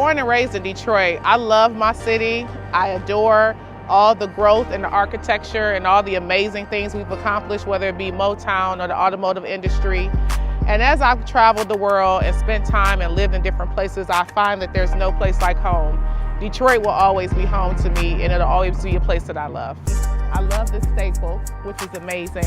Born and raised in Detroit, I love my city. I adore all the growth and the architecture and all the amazing things we've accomplished, whether it be Motown or the automotive industry. And as I've traveled the world and spent time and lived in different places, I find that there's no place like home. Detroit will always be home to me, and it'll always be a place that I love. I love this staple, which is amazing.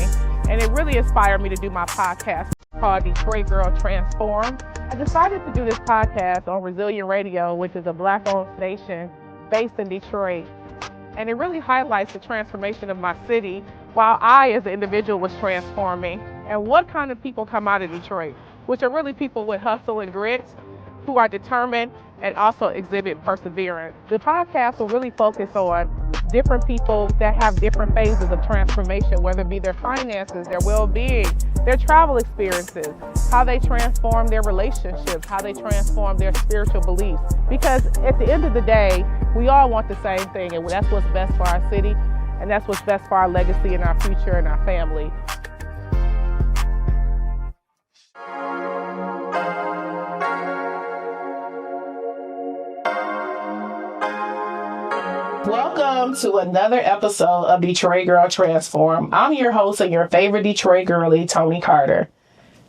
And it really inspired me to do my podcast called Detroit Girl Transform. I decided to do this podcast on Resilient Radio, which is a Black-owned station based in Detroit. And it really highlights the transformation of my city while I, as an individual, was transforming. And what kind of people come out of Detroit, which are really people with hustle and grit, who are determined and also exhibit perseverance. The podcast will really focus on different people that have different phases of transformation, whether it be their finances, their well-being, their travel experiences, how they transform their relationships, how they transform their spiritual beliefs. Because at the end of the day, we all want the same thing, and that's what's best for our city, and that's what's best for our legacy and our future and our family. Welcome to another episode of Detroit Girl Transform. I'm your host and your favorite Detroit girlie, Tony Carter.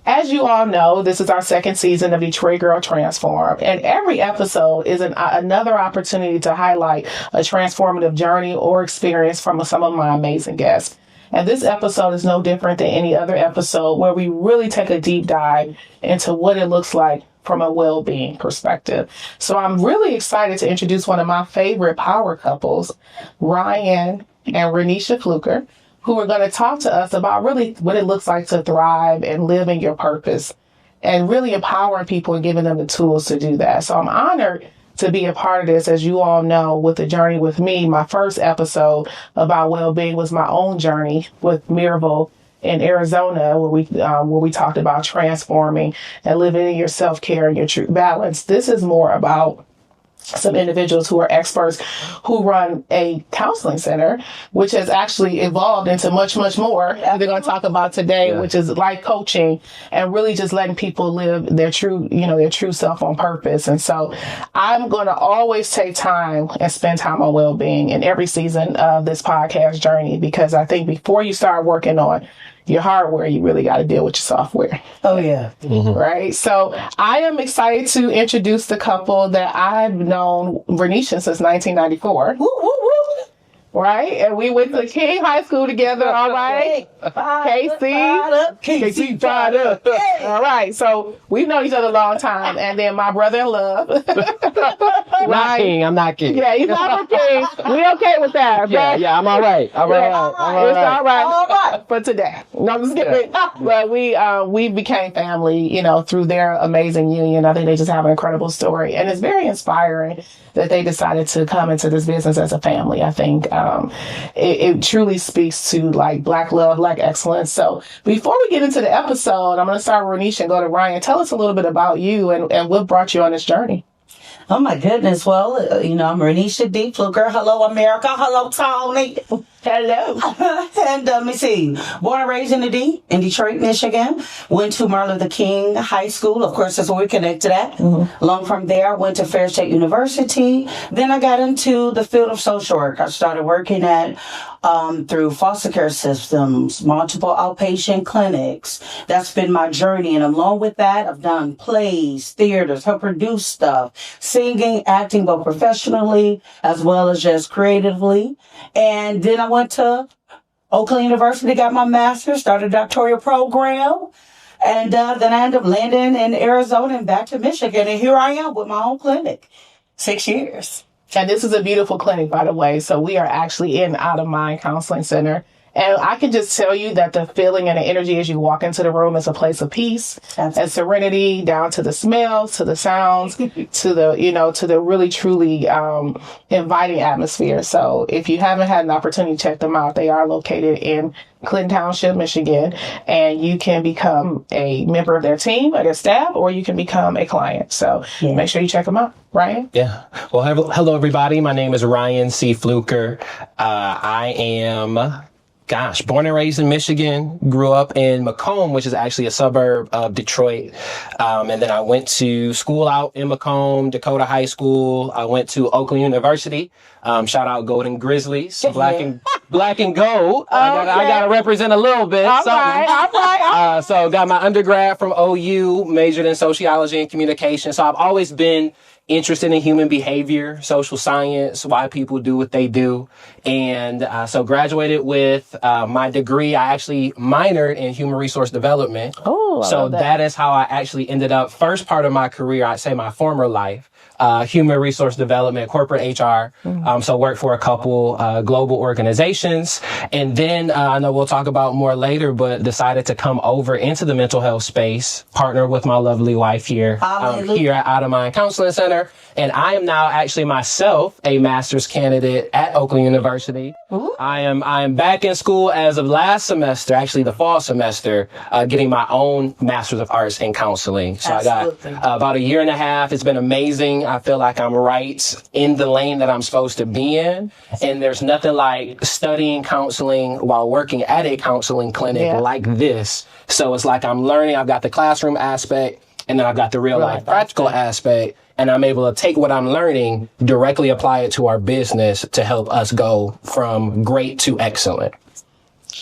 As you all know, this is our second season of Detroit Girl Transform, and every episode is another opportunity to highlight a transformative journey or experience from some of my amazing guests. And this episode is no different than any other episode where we really take a deep dive into what it looks like from a well-being perspective. So I'm really excited to introduce one of my favorite power couples, Ryan and Renisha Fluker, who are going to talk to us about really what it looks like to thrive and live in your purpose and really empowering people and giving them the tools to do that. So I'm honored to be a part of this. As you all know, with the journey with me, my first episode about well-being was my own journey with Miracle in Arizona, where we talked about transforming and living in your self-care and your true balance. This is more about some individuals who are experts who run a counseling center, which has actually evolved into much, much more they're going to talk about today, which is life coaching and really just letting people live their true self on purpose. And so I'm going to always take time and spend time on well-being in every season of this podcast journey, because I think before you start working on your hardware, you really got to deal with your software. Oh, yeah. Mm-hmm. Right. So I am excited to introduce the couple that I've known, Renisha, since 1994. Woo, woo, woo. Right. And we went to King High School together. All right. KC fired up. Hey. All right. So we've known each other a long time. And then my brother in love. Not King. I'm not King. Yeah, he's not King. We okay with that. Okay? Yeah, I'm all right. It's all right for today. No, I'm just kidding. But we became family, through their amazing union. I think they just have an incredible story. And it's very inspiring that they decided to come into this business as a family. I think it truly speaks to like Black love, Black excellence. So before we get into the episode, I'm going to start with Renisha and go to Ryan. Tell us a little bit about you and what brought you on this journey. Oh, my goodness. Well, I'm Renisha D. Fluker. Hello, America. Hello, Tony. Hello. And let me see. Born and raised in Detroit, Michigan. Went to Martin Luther King High School. Of course, that's where we connected at. Mm-hmm. Along from there, I went to Fair State University. Then I got into the field of social work. I started working at through foster care systems, multiple outpatient clinics. That's been my journey. And along with that, I've done plays, theaters, helped produce stuff, singing, acting, both professionally as well as just creatively. And then I went to Oakland University, got my master's, started a doctoral program. And then I ended up landing in Arizona and back to Michigan. And here I am with my own clinic. 6 years. And this is a beautiful clinic, by the way. So we are actually in Out of Mind Counseling Center. And I can just tell you that the feeling and the energy as you walk into the room is a place of peace and serenity, down to the smells, to the sounds, to the really, truly inviting atmosphere. So if you haven't had an opportunity to check them out, they are located in Clinton Township, Michigan, and you can become a member of their team or their staff, or you can become a client. So make sure you check them out. Ryan? Yeah. Well, hello, everybody. My name is Ryan C. Fluker. I am Born and raised in Michigan, grew up in Macomb, which is actually a suburb of Detroit. And then I went to school out in Macomb, Dakota High School. I went to Oakland University. Shout out Golden Grizzlies, black and gold. I gotta represent a little bit. All right. So got my undergrad from OU, majored in sociology and communication. So I've always been interested in human behavior, social science, why people do what they do. And so graduated with my degree. I actually minored in human resource development. Oh, so that is how I actually ended up, first part of my career, I'd say my former life, human resource development, corporate HR. So worked for a couple global organizations. And then I know we'll talk about more later, but decided to come over into the mental health space, partner with my lovely wife here, here at Out of Mind Counseling Center. And I am now actually myself a master's candidate at Oakland University. I am back in school as of last semester, actually the fall semester, getting my own master's of arts in counseling. So Absolutely. I got about a year and a half. It's been amazing. I feel like I'm right in the lane that I'm supposed to be in. And there's nothing like studying counseling while working at a counseling clinic like this. So it's like I'm learning. I've got the classroom aspect, and then I've got the real life practical aspect. And I'm able to take what I'm learning, directly apply it to our business to help us go from great to excellent.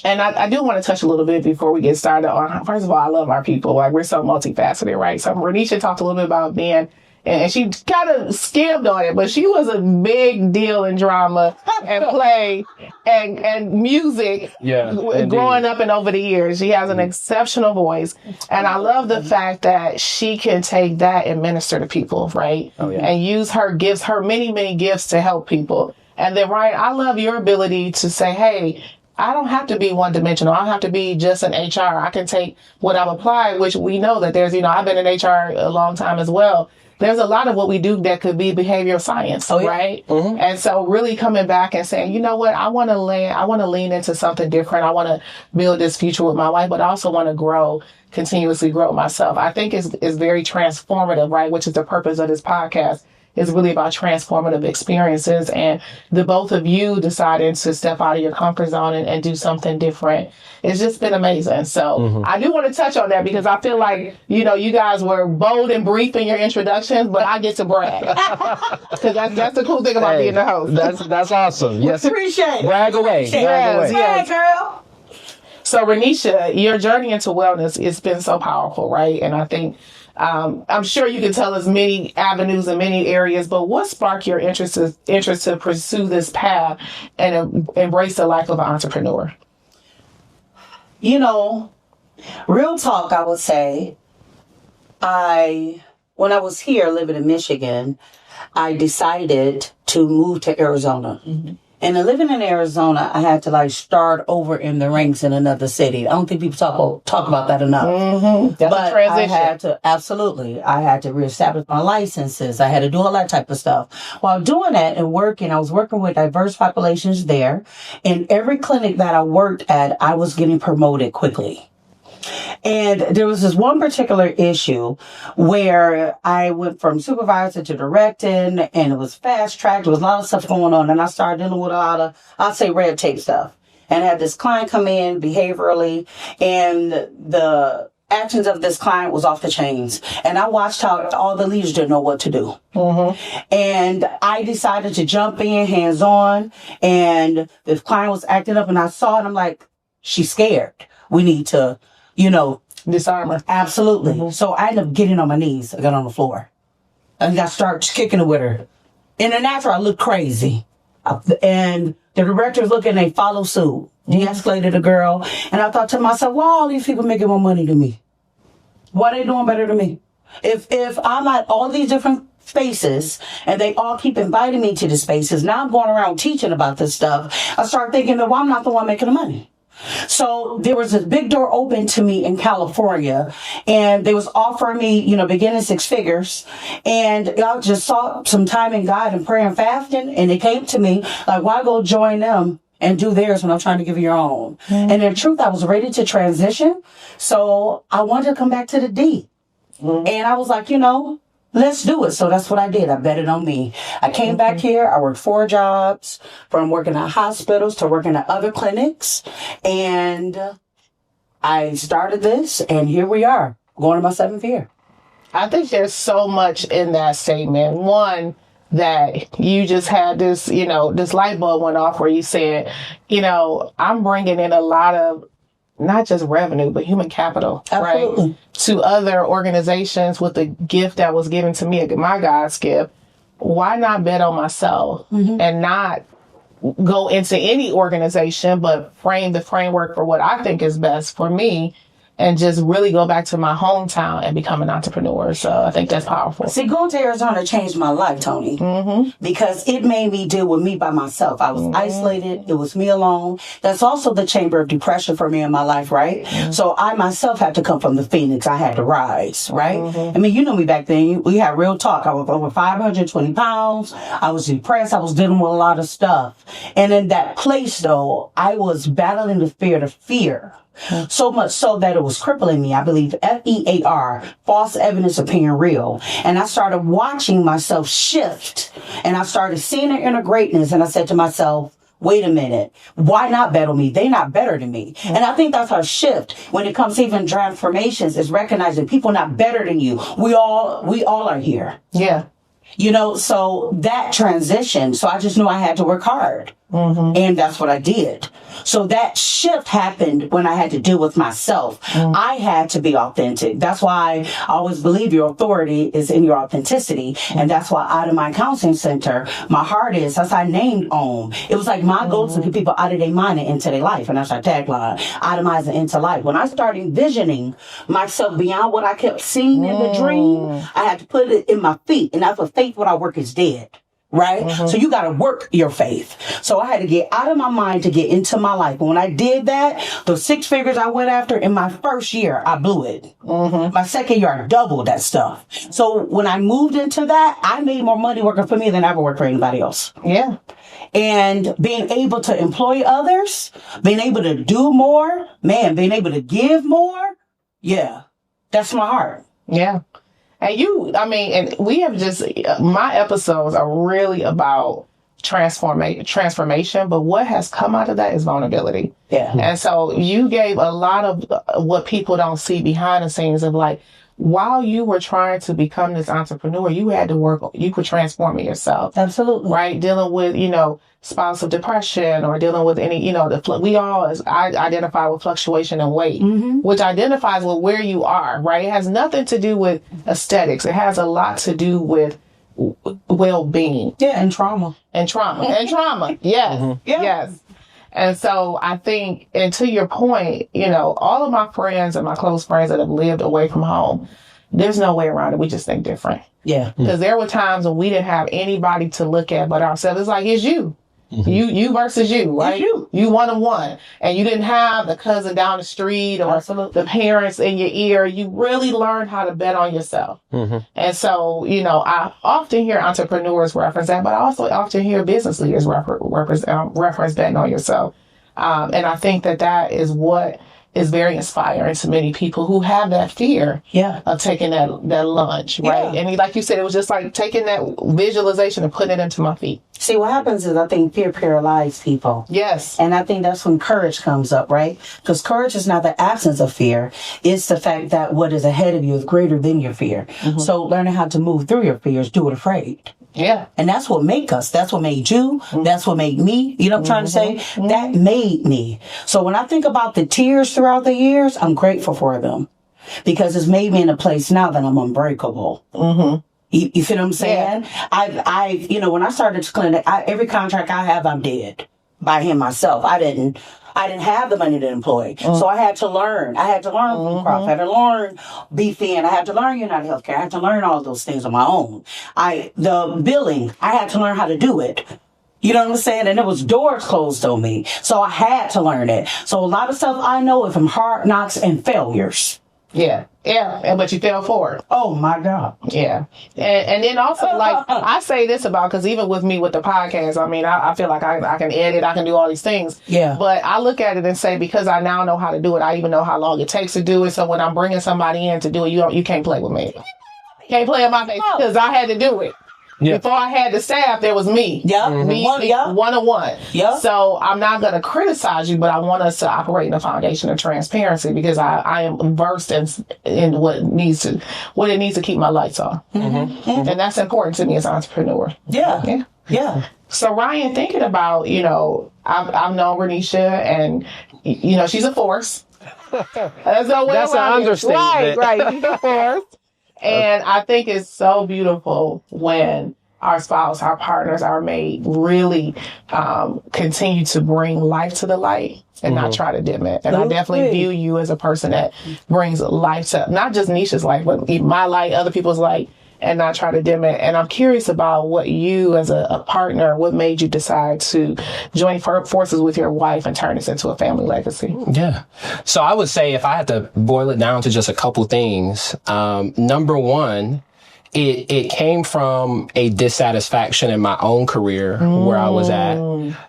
And I do want to touch a little bit before we get started on, first of all, I love our people. Like, we're so multifaceted, right? So Renisha talked a little bit about being, and she kind of skimmed on it, but she was a big deal in drama and play and music growing up and over the years. She has an exceptional voice. And I love the fact that she can take that and minister to people, right? And use her gifts, her many, many gifts to help people. And then, Ryan, I love your ability to say, hey, I don't have to be one dimensional. I don't have to be just an HR. I can take what I've applied, which we know that there's, I've been in HR a long time as well. There's a lot of what we do that could be behavioral science, right? And so really coming back and saying, you know what, I want to lean into something different. I want to build this future with my wife, but I also want to continuously grow myself. I think it's very transformative, right? Which is the purpose of this podcast. It's really about transformative experiences, and the both of you deciding to step out of your comfort zone and do something different. It's just been amazing. So I do want to touch on that because I feel like, you guys were bold and brief in your introductions, but I get to brag. Because that's the cool thing about being the host. That's awesome. Yes. Appreciate it. Brag away. Yeah, girl. So Renisha, your journey into wellness, it's been so powerful, right? And I think, I'm sure you can tell us many avenues in many areas, but what sparked your interest to pursue this path and embrace the life of an entrepreneur? Real talk, I would say, when I was here living in Michigan, I decided to move to Arizona. And living in Arizona, I had to start over in the ranks in another city. I don't think people talk about that enough. That's but a transition. I had to reestablish my licenses. I had to do all that type of stuff. While doing that and working, I was working with diverse populations there. In every clinic that I worked at, I was getting promoted quickly. And there was this one particular issue where I went from supervisor to directing, and it was fast tracked. There was a lot of stuff going on, and I started dealing with a lot of, I'll say, red tape stuff. And I had this client come in behaviorally, and the actions of this client was off the chains. And I watched how all the leaders didn't know what to do. And I decided to jump in, hands on, and the client was acting up, and I saw it, I'm like, she's scared. We need to, disarm her. Absolutely. So I ended up getting on my knees. I got on the floor. And I started kicking it with her. In the natural, I looked crazy. And the directors look and they follow suit. De-escalated the girl. And I thought to myself, why are all these people making more money than me? Why are they doing better than me? If I'm at all these different spaces and they all keep inviting me to the spaces, now I'm going around teaching about this stuff. I start thinking that, well, I'm not the one making the money. So there was a big door open to me in California, and they was offering me, beginning 6 figures. And I just sought some time in God and prayer and fasting, and it came to me like, why go join them and do theirs when I'm trying to give you your own? And in truth, I was ready to transition. So I wanted to come back to the D. And I was like, let's do it. So that's what I did. I bet it on me. I came back here. I worked 4 jobs, from working at hospitals to working at other clinics. And I started this, and here we are, going to my 7th year. I think there's so much in that statement. One, that you just had this, this light bulb went off where you said, I'm bringing in a lot of not just revenue, but human capital, Absolutely. right? To other organizations with the gift that was given to me, my God's gift. Why not bet on myself and not go into any organization, but frame the framework for what I think is best for me and just really go back to my hometown and become an entrepreneur. So I think that's powerful. See, going to Arizona changed my life, Tony, because it made me deal with me by myself. I was isolated. It was me alone. That's also the chamber of depression for me in my life, right? So I myself had to come from the Phoenix. I had to rise, right? I mean, you know me back then. We had real talk. I was over 520 pounds. I was depressed. I was dealing with a lot of stuff. And in that place, though, I was battling the fear. So much so that it was crippling me. I believe FEAR, false evidence appearing real. And I started watching myself shift, and I started seeing the inner greatness. And I said to myself, wait a minute, why not bet on me? They're not better than me. And I think that's our shift when it comes to even transformations, is recognizing people not better than you. We all are here. Yeah. So that transition, so I just knew I had to work hard. And that's what I did. So that shift happened when I had to deal with myself. I had to be authentic. That's why I always believe your authority is in your authenticity. And that's why out of my counseling center, my heart is, as I named OWN. It was like my goal to get people out of their mind and into their life. And that's our tagline, itemizing into life. When I started envisioning myself beyond what I kept seeing in the dream, I had to put it in my feet. And that's what faith without work is dead. Right? So you got to work your faith. So I had to get out of my mind to get into my life. And when I did that, the 6 figures I went after in my first year, I blew it. My second year, I doubled that stuff. So when I moved into that, I made more money working for me than I ever worked for anybody else. Yeah. And being able to employ others, being able to do more, being able to give more. Yeah. That's my heart. Yeah. And we have my episodes are really about transformation, but what has come out of that is vulnerability. Yeah. And so you gave a lot of what people don't see behind the scenes of, like, while you were trying to become this entrepreneur, you had to work, you were transforming yourself. Absolutely. Right? Dealing with, spousal depression, or dealing with any, we all identify with fluctuation in weight, which identifies with where you are, right? It has nothing to do with aesthetics. It has a lot to do with well-being. Yeah, and trauma. And trauma. Yes. Yes. And so I think, and to your point, all of my friends and my close friends that have lived away from home, there's no way around it. We just think different. Yeah. Because there were times when we didn't have anybody to look at but ourselves. It's like, it's you. You versus you, right? You one-on-one. And you didn't have the cousin down the street or the parents in your ear. You really learned how to bet on yourself. And so, I often hear entrepreneurs reference that, but I also often hear business leaders reference betting on yourself. And I think that is what is very inspiring to many people who have that fear of taking that lunge, right? And like you said, it was just like taking that visualization and putting it into my feet. See, what happens is I think fear paralyzes people. Yes. And I think that's when courage comes up, right? Because courage is not the absence of fear. It's the fact that what is ahead of you is greater than your fear. So learning how to move through your fears, do it afraid. Yeah. And that's what made us. That's what made you. That's what made me. You know what I'm trying to say? That made me. So when I think about the tears throughout the years, I'm grateful for them. Because it's made me in a place now that I'm unbreakable. You feel what I'm saying? Yeah. When I started this clinic, every contract I have, I'm dead by him myself. I didn't have the money to employ. So I had to learn. I had to learn Blue Cross. I had to learn BFN. I had to learn United Healthcare. I had to learn all those things on my own. The billing, I had to learn how to do it. You know what I'm saying? And there was doors closed on me. So I had to learn it. So a lot of stuff I know is from hard knocks and failures. Yeah. Yeah. But you fell for it. Oh my God. Yeah. And then also, like, I say this about, because even with me with the podcast, I feel like I can edit, I can do all these things. Yeah. But I look at it and say, because I now know how to do it, I even know how long it takes to do it. So when I'm bringing somebody in to do it, you can't play with me. Can't play in my face because I had to do it. Yeah. Before I had the staff, there was me. Yeah. Me, Yeah. one-on-one. Yeah. So I'm not going to criticize you, but I want us to operate in a foundation of transparency because I am versed in what it needs to keep my lights on. And that's important to me as an entrepreneur. Yeah. Yeah. So Ryan, thinking about, I've known Renisha and, she's a force. That's an understatement. Right. She's a force. And I think it's so beautiful when our spouse, our partners, our mate really continue to bring life to the light and not try to dim it. And I definitely view you as a person that brings life to not just Nisha's life, but my light, other people's light, and not try to dim it. And I'm curious about what you as a partner, what made you decide to join forces with your wife and turn this into a family legacy? Yeah. So I would say if I had to boil it down to just a couple things, number one, it came from a dissatisfaction in my own career where I was at.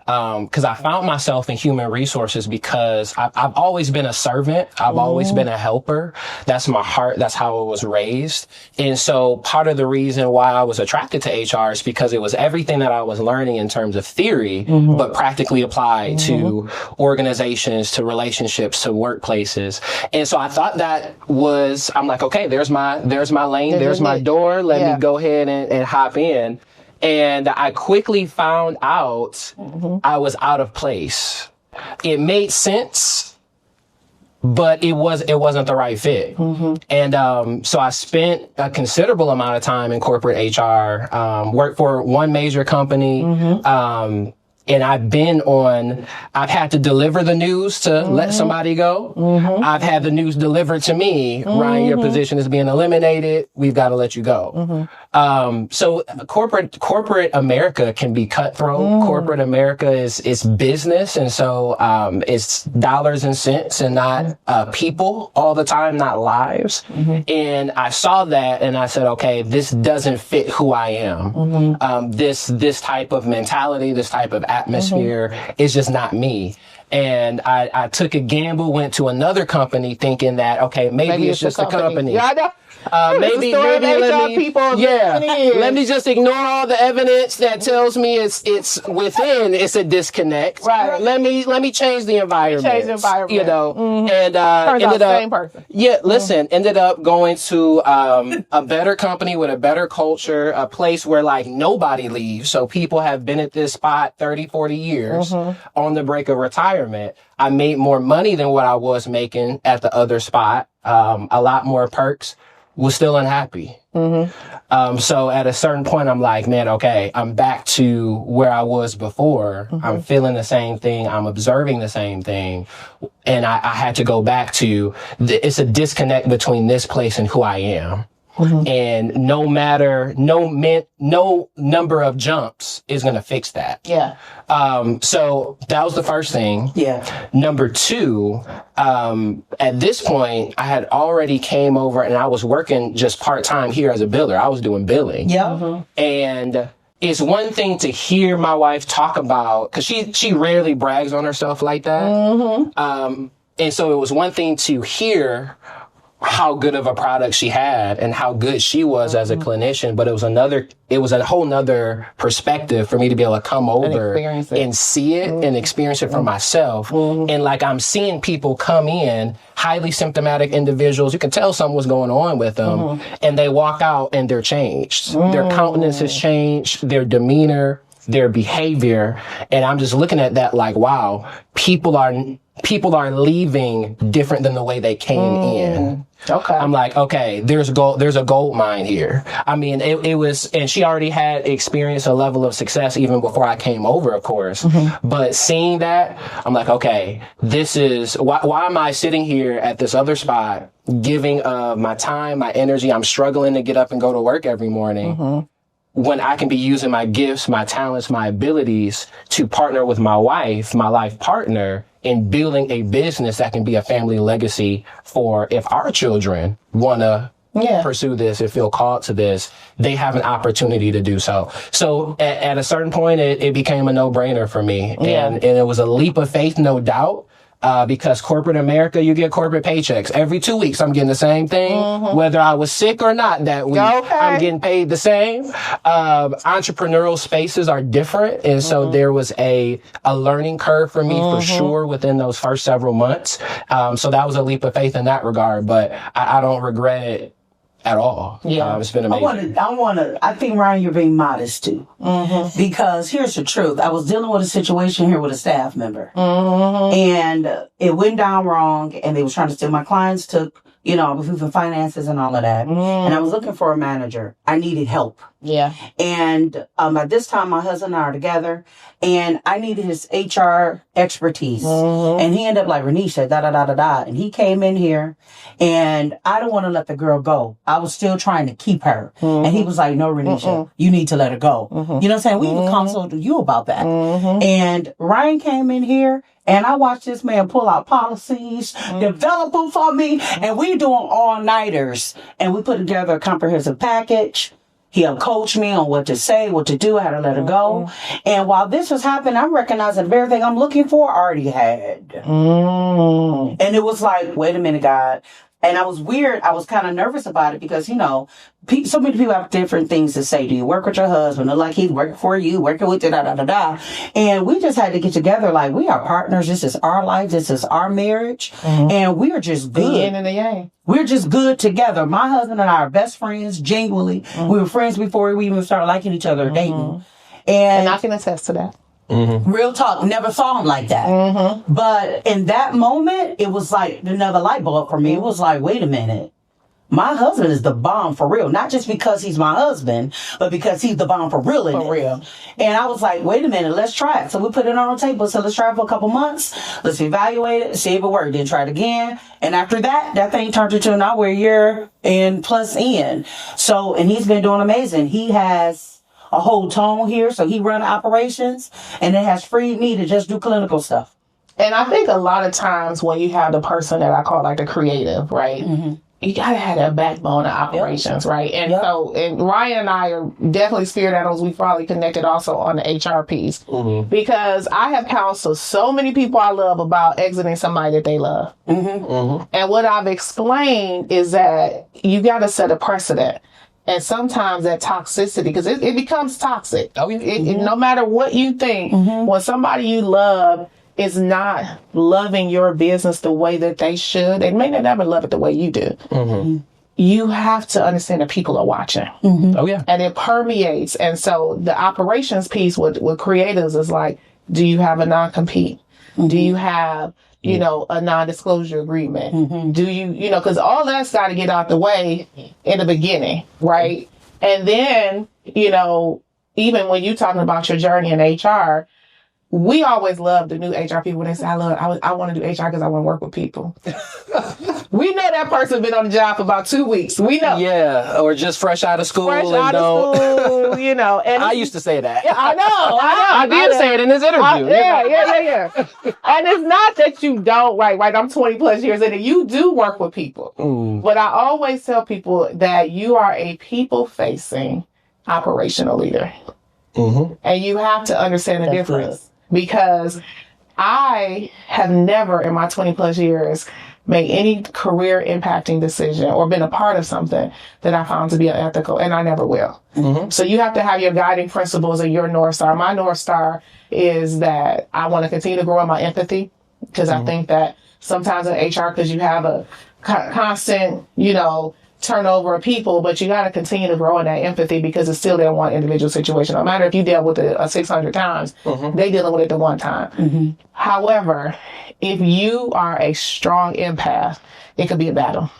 Cause I found myself in human resources because I've always been a servant. I've always been a helper. That's my heart. That's how I was raised. And so part of the reason why I was attracted to HR is because it was everything that I was learning in terms of theory, but practically applied to organizations, to relationships, to workplaces. And so I thought I'm like, okay, there's my lane. There's my door. Let me go ahead and hop in. And I quickly found out I was out of place. It made sense, but it wasn't the right fit. And so I spent a considerable amount of time in corporate HR, worked for one major company, and I've had to deliver the news to let somebody go. I've had the news delivered to me. Ryan, your position is being eliminated. We've got to let you go. So corporate America can be cutthroat. Corporate America is business. And so, it's dollars and cents and not, people all the time, not lives. And I saw that and I said, okay, this doesn't fit who I am. This type of mentality, this type of atmosphere is just not me. And I took a gamble, went to another company thinking that, okay, maybe it's just a company. Yeah, I know. Maybe let me just ignore all the evidence that tells me it's within. It's a disconnect. Right. Let me change the environment. And ended up same person. Yeah. Listen. Ended up going to a better company with a better culture, a place where like nobody leaves, so people have been at this spot 30, 40 years on the brink of retirement. I made more money than what I was making at the other spot. A lot more perks. Was still unhappy. So at a certain point, I'm like, man, okay, I'm back to where I was before. I'm feeling the same thing. I'm observing the same thing. And I had to go back to, it's a disconnect between this place and who I am. And no number of jumps is going to fix that. Yeah. So that was the first thing. Yeah. Number two, at this point, I had already came over and I was working just part-time here as a biller. I was doing billing. Yeah. And it's one thing to hear my wife talk about, cause she rarely brags on herself like that. And so it was one thing to hear how good of a product she had and how good she was as a clinician, but it was a whole nother perspective for me to be able to come over and see it and experience it for myself. And like I'm seeing people come in, highly symptomatic individuals, you can tell something was going on with them, and they walk out and they're changed. Their countenance has changed, their demeanor, their behavior. And I'm just looking at that like, wow, people are leaving different than the way they came in. Okay. I'm like, okay, there's a gold mine here. I mean, it was, and she already had experienced a level of success even before I came over, of course. But seeing that, I'm like, okay, this is, why am I sitting here at this other spot, giving my time, my energy? I'm struggling to get up and go to work every morning. When I can be using my gifts, my talents, my abilities to partner with my wife, my life partner, in building a business that can be a family legacy for if our children want to pursue this and feel called to this, they have an opportunity to do so. So at a certain point, it became a no-brainer for me. And it was a leap of faith, no doubt. because corporate America, you get corporate paychecks. Every 2 weeks, I'm getting the same thing. Whether I was sick or not that week, I'm getting paid the same. Entrepreneurial spaces are different. And so there was a learning curve for me for sure within those first several months. So that was a leap of faith in that regard, but I don't regret it at all. Yeah, it's been amazing. I think, Ryan, you're being modest too. Because here's the truth. I was dealing with a situation here with a staff member. And it went down wrong, and they was trying to steal my clients, took, the finances and all of that. And I was looking for a manager. I needed help. Yeah. And at this time, my husband and I are together, and I needed his HR expertise. And he ended up like, Renisha, da-da-da-da-da. And he came in here, and I don't want to let the girl go. I was still trying to keep her. And he was like, no, Renisha, you need to let her go. You know what I'm saying? We even consulted you about that. And Ryan came in here, and I watched this man pull out policies, develop them for me, and we doing all-nighters. And we put together a comprehensive package. He coached me on what to say, what to do, how to let her go. And while this was happening, I'm recognizing everything I'm looking for, I already had. And it was like, wait a minute, God. And I was weird. I was kind of nervous about it because, so many people have different things to say. Do you work with your husband? Or like he's working for you, working with you, da-da-da-da. And we just had to get together like, we are partners. This is our life. This is our marriage. And we are just good. The yin and the yang. We're just good together. My husband and I are best friends, genuinely. We were friends before we even started liking each other, dating. And I can attest to that. Real talk, never saw him like that. But in that moment, it was like another light bulb for me. It was like, wait a minute. My husband is the bomb for real. Not just because he's my husband, but because he's the bomb for real in it. And I was like, wait a minute, let's try it. So we put it on the table. So let's try it for a couple months. Let's evaluate it, see if it worked. Then try it again. And after that thing turned into now we're a year and plus in. So, and he's been doing amazing. He has a whole tone here. So he run operations, and it has freed me to just do clinical stuff. And I think a lot of times when you have the person that I call like the creative, right? You gotta have that backbone of operations, right? And so, and Ryan and I are definitely spirit animals. We probably connected also on the HR piece because I have counseled so many people I love about exiting somebody that they love. And what I've explained is that you gotta set a precedent. And sometimes that toxicity, because it becomes toxic. No matter what you think, when somebody you love is not loving your business the way that they should, they may not ever love it the way you do. You have to understand that people are watching. And it permeates. And so the operations piece with creatives is like, do you have a non-compete? Do you have a non-disclosure agreement? Do you, because all that's got to get out the way in the beginning, right? And then, even when you're talking about your journey in HR, we always love the new HR people when they say, I want to do HR because I want to work with people. We know that person been on the job for about 2 weeks. We know. Yeah, or just fresh out of school. And I used to say that. I know. I did say it in this interview. Yeah. And it's not that you don't, right? I'm 20 plus years in it. You do work with people. But I always tell people that you are a people-facing operational leader. And you have to understand the difference. Good. Because I have never in my 20 plus years made any career impacting decision or been a part of something that I found to be unethical, and I never will. So you have to have your guiding principles and your North Star. My North Star is that I want to continue to grow in my empathy, because I think that sometimes in HR, because you have a constant, turnover of people, but you got to continue to grow in that empathy, because it's still their one individual situation. No matter if you dealt with it 600 times, they dealing with it the one time. However, if you are a strong empath, it could be a battle.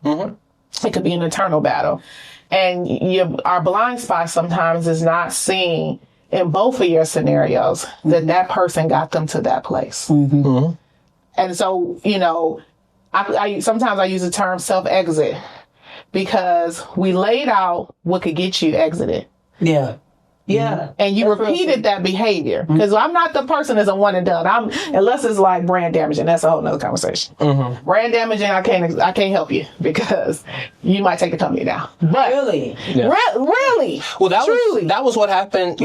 It could be an internal battle. And our blind spot sometimes is not seeing in both of your scenarios that person got them to that place. And so, sometimes I use the term self-exit, because we laid out what could get you exited. Yeah. And you repeated that behavior. Because I'm not the person that's a one and done. Unless it's like brand damaging. That's a whole nother conversation. Brand damaging, I can't help you, because you might take the company down. But really? Really? Well, that was what happened,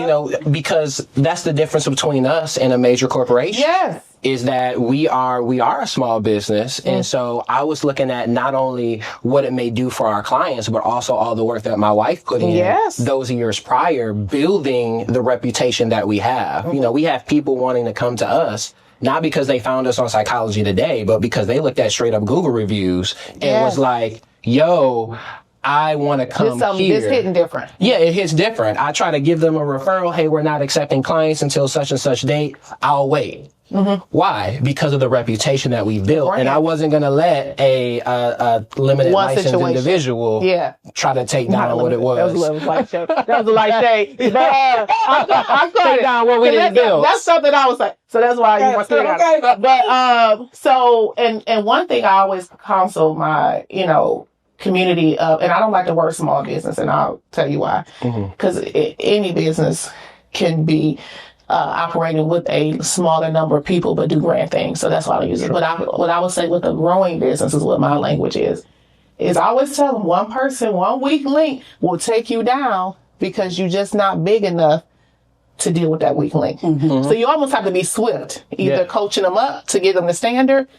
because that's the difference between us and a major corporation. Yes. is that we are a small business. And so I was looking at not only what it may do for our clients, but also all the work that my wife put in those years prior, building the reputation that we have. You know, we have people wanting to come to us, not because they found us on Psychology Today, but because they looked at straight up Google reviews and was like, yo, I want to come here. It's hitting different. Yeah, it hits different. I try to give them a referral. Hey, we're not accepting clients until such and such date. I'll wait. Why? Because of the reputation that we built. And I wasn't going to let a limited licensed individual try to take down what it was. That was a little light show. That was a light shade. I take down what we didn't build. That's something I was like, so that's why you want to But, so, and one thing I always counsel my, you know, community of, and I don't like the word small business, and I'll tell you why. Because any business can be operating with a smaller number of people, but do grand things. So that's why I use it. But what I would say with a growing business is what my language is I always tell them one person, one weak link will take you down because you're just not big enough to deal with that weak link. So you almost have to be swift, either coaching them up to get them the standard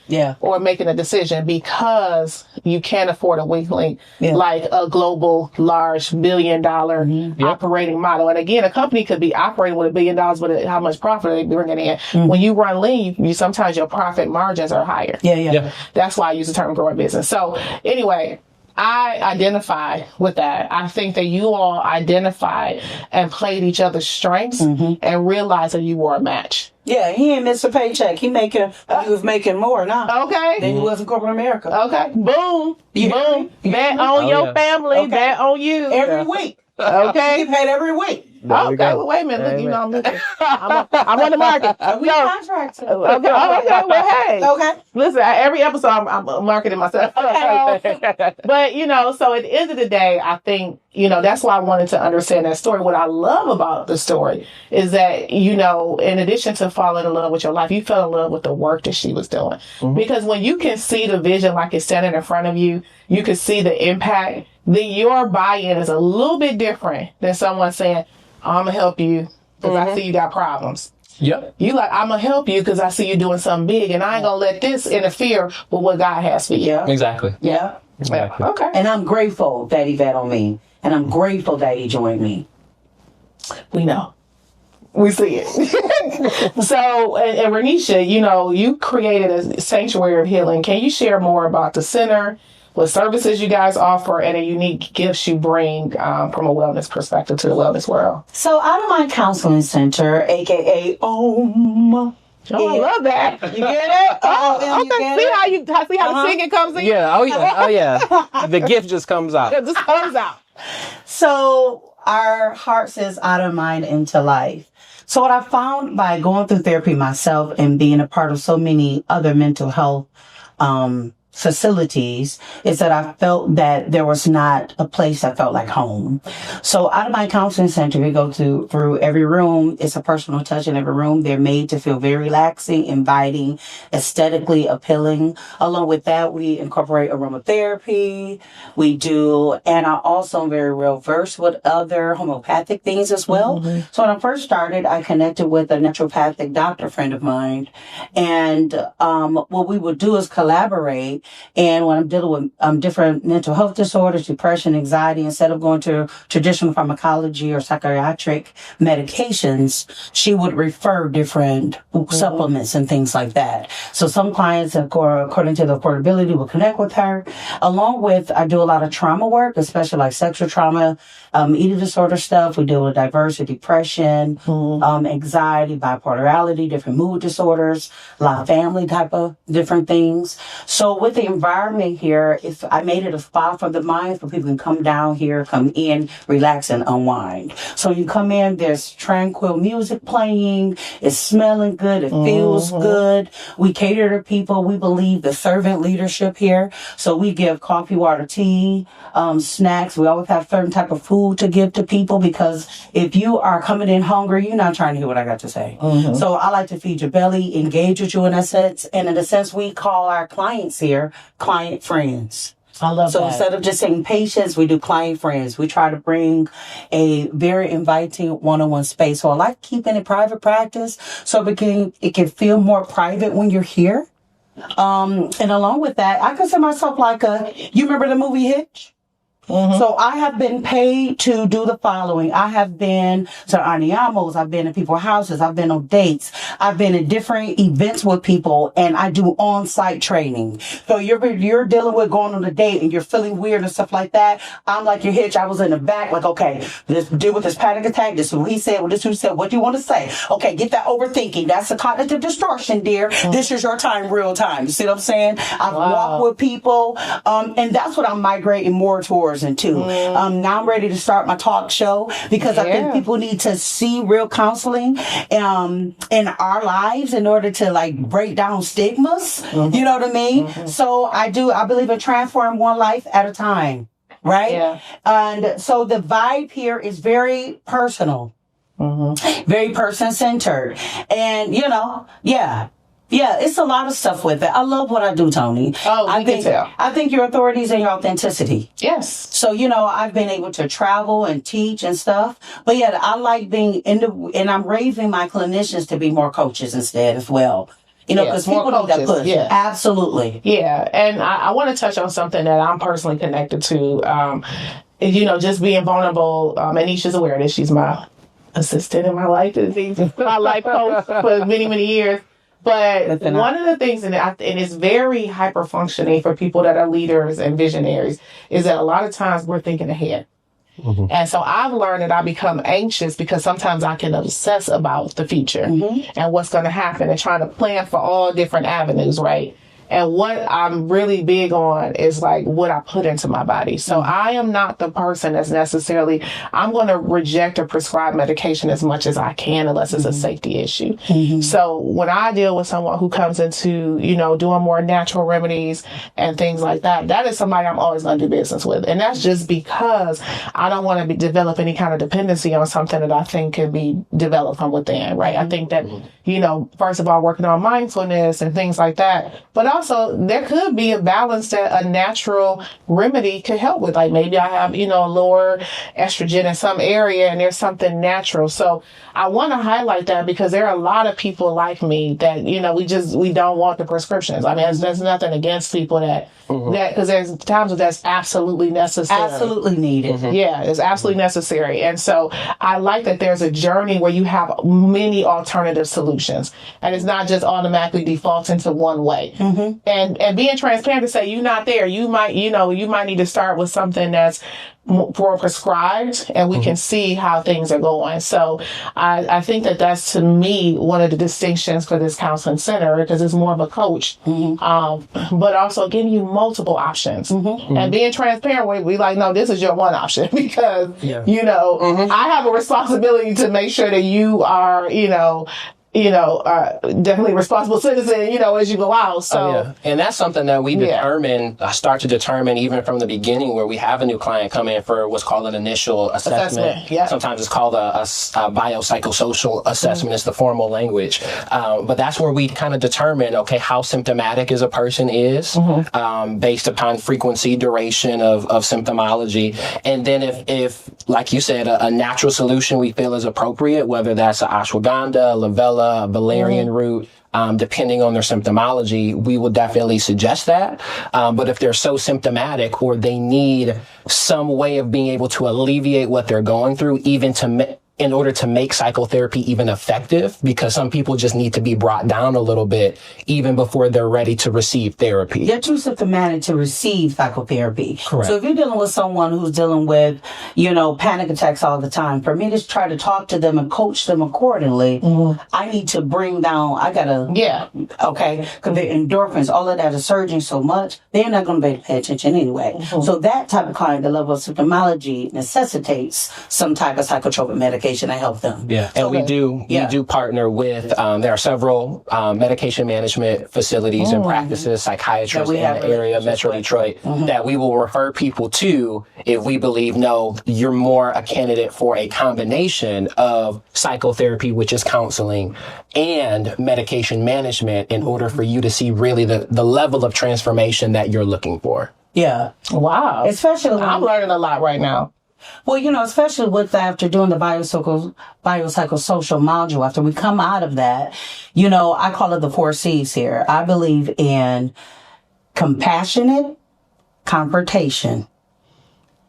or making a decision, because you can't afford a weak link like a global, large, billion-dollar operating model. And again, a company could be operating with $1 billion, but how much profit are they bringing in? When you run lean, you sometimes your profit margins are higher. That's why I use the term growing business. So anyway, I identify with that. I think that you all identified and played each other's strengths and realized that you were a match. Yeah, he ain't missed a paycheck. He was making more now. Okay. Than he was in corporate America. Okay. Boom. Boom. Bet on your family. Bet on you. Every week. Okay. You get paid every week. Okay, well, wait a minute. Look, you know, I'm looking. I'm on the market. We contracted. Okay, well, hey. Okay. Listen, every episode I'm marketing myself. But, you know, so at the end of the day, I think, you know, that's why I wanted to understand that story. What I love about the story is that, you know, in addition to falling in love with your life, you fell in love with the work that she was doing. Because when you can see the vision like it's standing in front of you, you can see the impact, then your buy-in is a little bit different than someone saying, I'm going to help you because I see you got problems. Yep. You like, I'm going to help you because I see you doing something big, and I ain't going to let this interfere with what God has for you. Exactly. Yeah. Exactly. Okay. And I'm grateful that he bet on me. And I'm grateful that he joined me. We know. We see it. So, and Renisha, you know, you created a sanctuary of healing. Can you share more about the center, what services you guys offer, and a unique gifts you bring from a wellness perspective to the wellness world? So, Out of My Counseling Center, aka OM. Oh, I love that. You get it? Oh, okay. See how the singing comes in? Yeah. Oh, yeah. Oh, yeah. The gift just comes out. It just comes out. So, our heart says out of mind into life. So, what I found by going through therapy myself and being a part of so many other mental health facilities is that I felt that there was not a place that felt like home. So Out of My Counseling Center, we go through every room. It's a personal touch in every room. They're made to feel very relaxing, inviting, aesthetically appealing. Along with that, we incorporate aromatherapy. And I also am very well versed with other homeopathic things as well. So when I first started, I connected with a naturopathic doctor friend of mine. And what we would do is collaborate. And when I'm dealing with different mental health disorders, depression, anxiety, instead of going to traditional pharmacology or psychiatric medications, she would refer different supplements and things like that. So some clients, according to the affordability, will connect with her. Along with, I do a lot of trauma work, especially like sexual trauma, eating disorder stuff. We deal with diversity, depression, anxiety, bipolarity, different mood disorders, a lot of family type of different things. So with the environment here, I made it a spa for the mind, so people can come down here, come in, relax, and unwind. So you come in, there's tranquil music playing, it's smelling good, it feels good. We cater to people. We believe the servant leadership here. So we give coffee, water, tea, snacks. We always have certain type of food to give to people, because if you are coming in hungry, you're not trying to hear what I got to say. So I like to feed your belly, engage with you in a sense. And in a sense, we call our clients here client friends. I love So that. instead of just saying patients, we do client friends. We try to bring a very inviting one-on-one space. So I like keeping it private practice so it can feel more private when you're here. And along with that, I consider myself like you remember the movie Hitch? So I have been paid to do the following. I have been to Aniamos. I've been to people's houses. I've been on dates. I've been at different events with people, and I do on-site training. So you're dealing with going on a date and you're feeling weird and stuff like that. I'm like your Hitch. I was in the back, like, okay, let's deal with this panic attack. This is what he said. Well, this is what he said. What do you want to say? Okay, get that overthinking. That's a cognitive distortion, dear. This is your time, real time. You see what I'm saying? I've walked with people, and that's what I'm migrating more towards into. Now I'm ready to start my talk show because I think people need to see real counseling in our lives in order to like break down stigmas. You know what I mean? So I believe in transform one life at a time. Right? Yeah. And so the vibe here is very personal. Very person-centered. And, it's a lot of stuff with it. I love what I do, Tony. Oh, we can tell. I think your authority is in your authenticity. Yes. So, I've been able to travel and teach and stuff. But yeah, I like being and I'm raising my clinicians to be more coaches instead as well. Because people need that push. Yeah. Absolutely. Yeah. And I want to touch on something that I'm personally connected to. Just being vulnerable. Anisha's aware of this. She's my assistant in my life. She's my life coach for many, many years. But one of the things, and it's very hyper functioning for people that are leaders and visionaries, is that a lot of times we're thinking ahead. And so I've learned that I become anxious because sometimes I can obsess about the future and what's going to happen and trying to plan for all different avenues, right? And what I'm really big on is like what I put into my body. So I am not the person that's necessarily, I'm going to reject or prescribe medication as much as I can unless it's a safety issue. So when I deal with someone who comes into, doing more natural remedies and things like that, that is somebody I'm always going to do business with. And that's just because I don't want to develop any kind of dependency on something that I think can be developed from within, right? I think that, first of all, working on mindfulness and things like that, but also there could be a balance that a natural remedy could help with. Like maybe I have, lower estrogen in some area and there's something natural. So I want to highlight that because there are a lot of people like me that, we don't want the prescriptions. I mean, there's nothing against people that because there's times when that's absolutely necessary. Absolutely needed. Yeah, it's absolutely necessary. And so I like that there's a journey where you have many alternative solutions and it's not just automatically defaults into one way. And being transparent to say you're not there, you might need to start with something that's more prescribed and we can see how things are going. So I think that's to me one of the distinctions for this counseling center because it's more of a coach, but also giving you multiple options and being transparent. We like, no, this is your one option because, I have a responsibility to make sure that you are, definitely responsible citizen, as you go out. So, and that's something that we start to determine even from the beginning where we have a new client come in for what's called an initial assessment. Sometimes it's called a biopsychosocial assessment. It's the formal language. But that's where we kind of determine, okay, how symptomatic is a person is based upon frequency, duration of symptomology. And then if like you said, a natural solution we feel is appropriate, whether that's a ashwagandha, lavella, valerian root, depending on their symptomology, we will definitely suggest that. But if they're so symptomatic or they need some way of being able to alleviate what they're going through, even in order to make psychotherapy even effective, because some people just need to be brought down a little bit even before they're ready to receive therapy. They're too symptomatic to receive psychotherapy. Correct. So if you're dealing with someone who's dealing with, panic attacks all the time, for me to try to talk to them and coach them accordingly, I need to bring down, because the endorphins, all of that is surging so much, they're not going to be able to pay attention anyway. So that type of client, the level of symptomology necessitates some type of psychotropic medication to help them. Yeah, and we do partner with, there are several medication management facilities and practices, psychiatrists in the area of Metro Detroit, that we will refer people to if we believe, no, you're more a candidate for a combination of psychotherapy, which is counseling, and medication management in order for you to see really the level of transformation that you're looking for. Yeah. Wow. Especially when, I'm learning a lot right now. well, especially with after doing the biopsychosocial module, after we come out of that, I call it the 4 C's here. I believe in compassionate confrontation,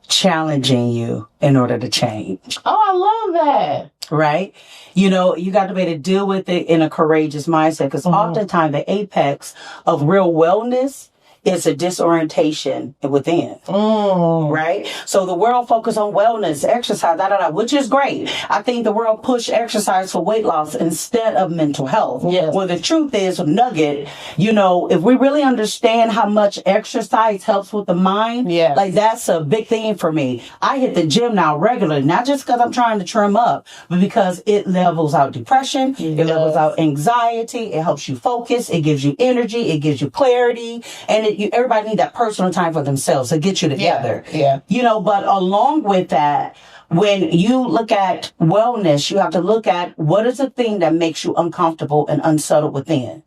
challenging you in order to change. Oh, I love that. Right? You got to be able to deal with it in a courageous mindset, because oftentimes the apex of real wellness is a disorientation within. Right? So the world focus on wellness, exercise, which is great. I think the world push exercise for weight loss instead of mental health. Yes. Well, the truth is, nugget, if we really understand how much exercise helps with the mind, Yes. like that's a big thing for me. I hit the gym now regularly, not just because I'm trying to trim up, but because it levels out depression, it levels out anxiety, it helps you focus, it gives you energy, it gives you clarity, and everybody need that personal time for themselves to get you together. Yeah. But along with that, when you look at wellness, you have to look at what is the thing that makes you uncomfortable and unsettled within.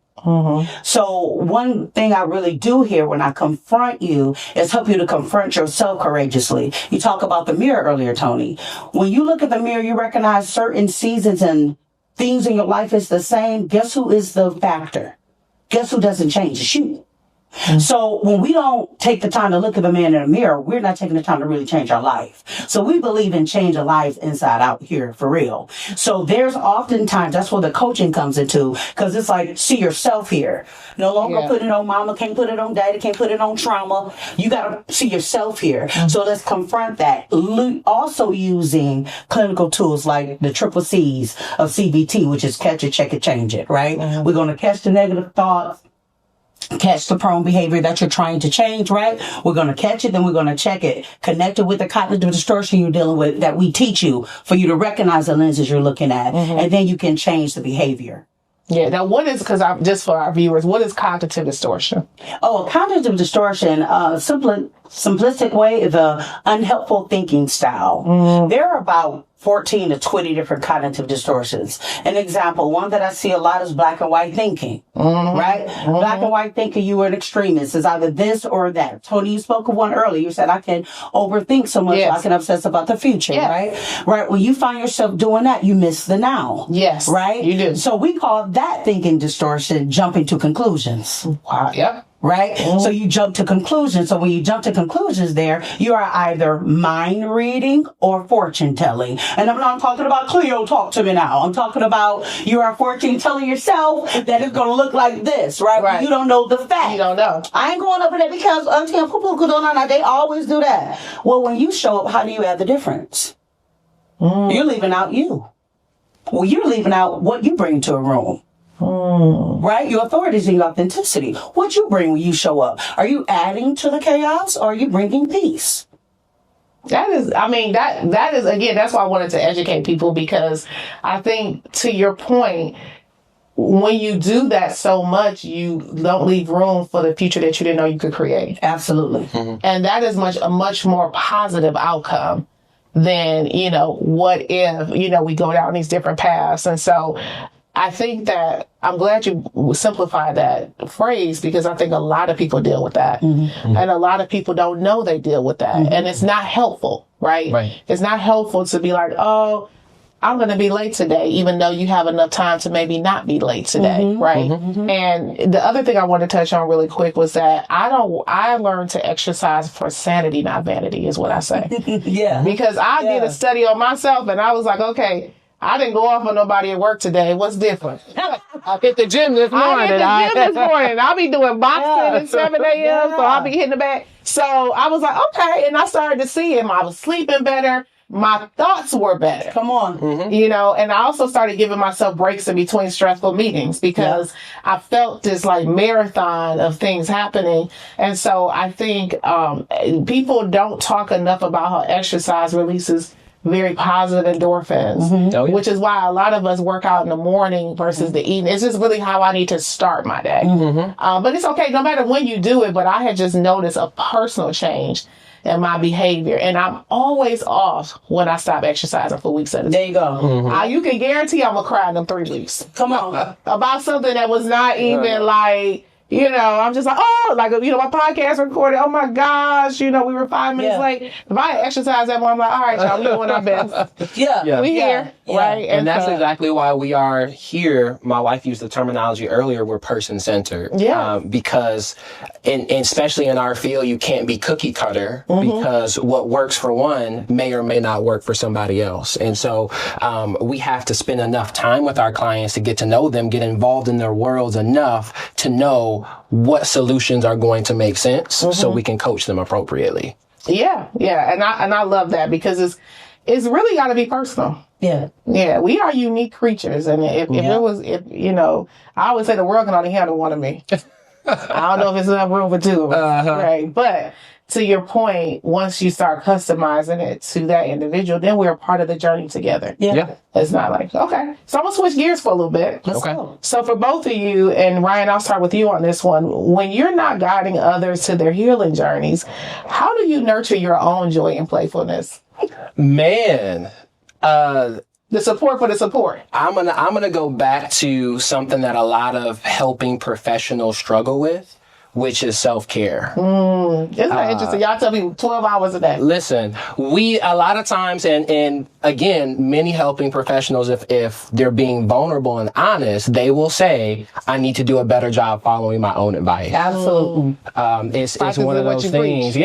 So one thing I really do here when I confront you is help you to confront yourself courageously. You talk about the mirror earlier, Tony. When you look at the mirror, you recognize certain seasons and things in your life is the same. Guess who is the factor? Guess who doesn't change? It's you. So when we don't take the time to look at the man in the mirror, we're not taking the time to really change our life. So we believe in change of lives inside out here for real. So there's oftentimes, that's where the coaching comes into, because it's like, see yourself here. No longer put it on mama, can't put it on daddy, can't put it on trauma. You got to see yourself here. So let's confront that. Also using clinical tools like the 3 C's of CBT, which is catch it, check it, change it, right? We're going to catch the negative thoughts, catch the prone behavior that you're trying to change, right? We're going to catch it, then we're going to check it. Connect it with the cognitive distortion you're dealing with that we teach you for you to recognize the lenses you're looking at. And then you can change the behavior. Yeah. Now, what is, because just for our viewers, what is cognitive distortion? Oh, cognitive distortion, simplistic way is a unhelpful thinking style. There are about 14 to 20 different cognitive distortions. An example, one that I see a lot is black and white thinking, right? Black and white thinking, you are an extremist. It's either this or that. Tony, you spoke of one earlier. You said, I can overthink so much, so I can obsess about the future, right? Right. When you find yourself doing that, you miss the now. Yes. Right? You do. So we call that thinking distortion jumping to conclusions. Wow. Yep. Right? So you jump to conclusions. So when you jump to conclusions there, you are either mind reading or fortune telling. And I'm not talking about Cleo talk to me now. I'm talking about you are fortune telling yourself that it's going to look like this, right? Right. You don't know the fact. You don't know. I ain't going over there because they always do that. Well, when you show up, how do you have the difference? You're leaving out you. Well, you're leaving out what you bring to a room. Right? Your authority is in your authenticity. What you bring when you show up. Are you adding to the chaos or are you bringing peace? That is, that is, again, that's why I wanted to educate people, because I think, to your point, when you do that so much, you don't leave room for the future that you didn't know you could create. Absolutely. And that is a much more positive outcome than, what if, we go down these different paths. And so I think that I'm glad you simplified that phrase, because I think a lot of people deal with that. And a lot of people don't know they deal with that. And it's not helpful, right? It's not helpful to be like, oh, I'm going to be late today, even though you have enough time to maybe not be late today, right? And the other thing I want to touch on really quick was that I learned to exercise for sanity, not vanity, is what I say. Because I did a study on myself and I was like, okay, I didn't go off on nobody at work today. What's different? I hit the gym this morning. I'll be doing boxing at 7 a.m. So I'll be hitting the back. So I was like, okay. And I started to see him. I was sleeping better. My thoughts were better. Come on. And I also started giving myself breaks in between stressful meetings, because I felt this like marathon of things happening. And so I think people don't talk enough about how exercise releases very positive endorphins, which is why a lot of us work out in the morning versus the evening. It's just really how I need to start my day. But it's okay, no matter when you do it. But I had just noticed a personal change in my behavior. And I'm always off when I stop exercising for weeks at a time. There you go. You can guarantee I'm going to cry in them 3 weeks. Come on. About something that was not even like, You know, I'm just like, oh, like, you know, my podcast recorded. Oh my gosh, you know, we were 5 minutes late. If I exercise that more, I'm like, all right, y'all, we doing our best. We here, right? And that's exactly why we are here. My wife used the terminology earlier, we're person-centered. Because, and especially in our field, you can't be cookie cutter because what works for one may or may not work for somebody else. And so we have to spend enough time with our clients to get to know them, get involved in their worlds enough to know what solutions are going to make sense so we can coach them appropriately. Yeah. And I love that because it's really got to be personal. Yeah. We are unique creatures. And if you know, I always say the world can only handle one of me. I don't know if it's enough room for two of us. Right. But to your point, once you start customizing it to that individual, then we're a part of the journey together. It's not like, okay. So I'm going to switch gears for a little bit. Let's go. So for both of you, and Ryan, I'll start with you on this one. When you're not guiding others to their healing journeys, how do you nurture your own joy and playfulness? Man, the support for the support. I'm gonna go back to something that a lot of helping professionals struggle with, which is self-care. Isn't that interesting? Y'all tell me 12 hours a day. Listen, we, a lot of times, and again, many helping professionals, if they're being vulnerable and honest, they will say, I need to do a better job following my own advice. Absolutely. It's one of those things.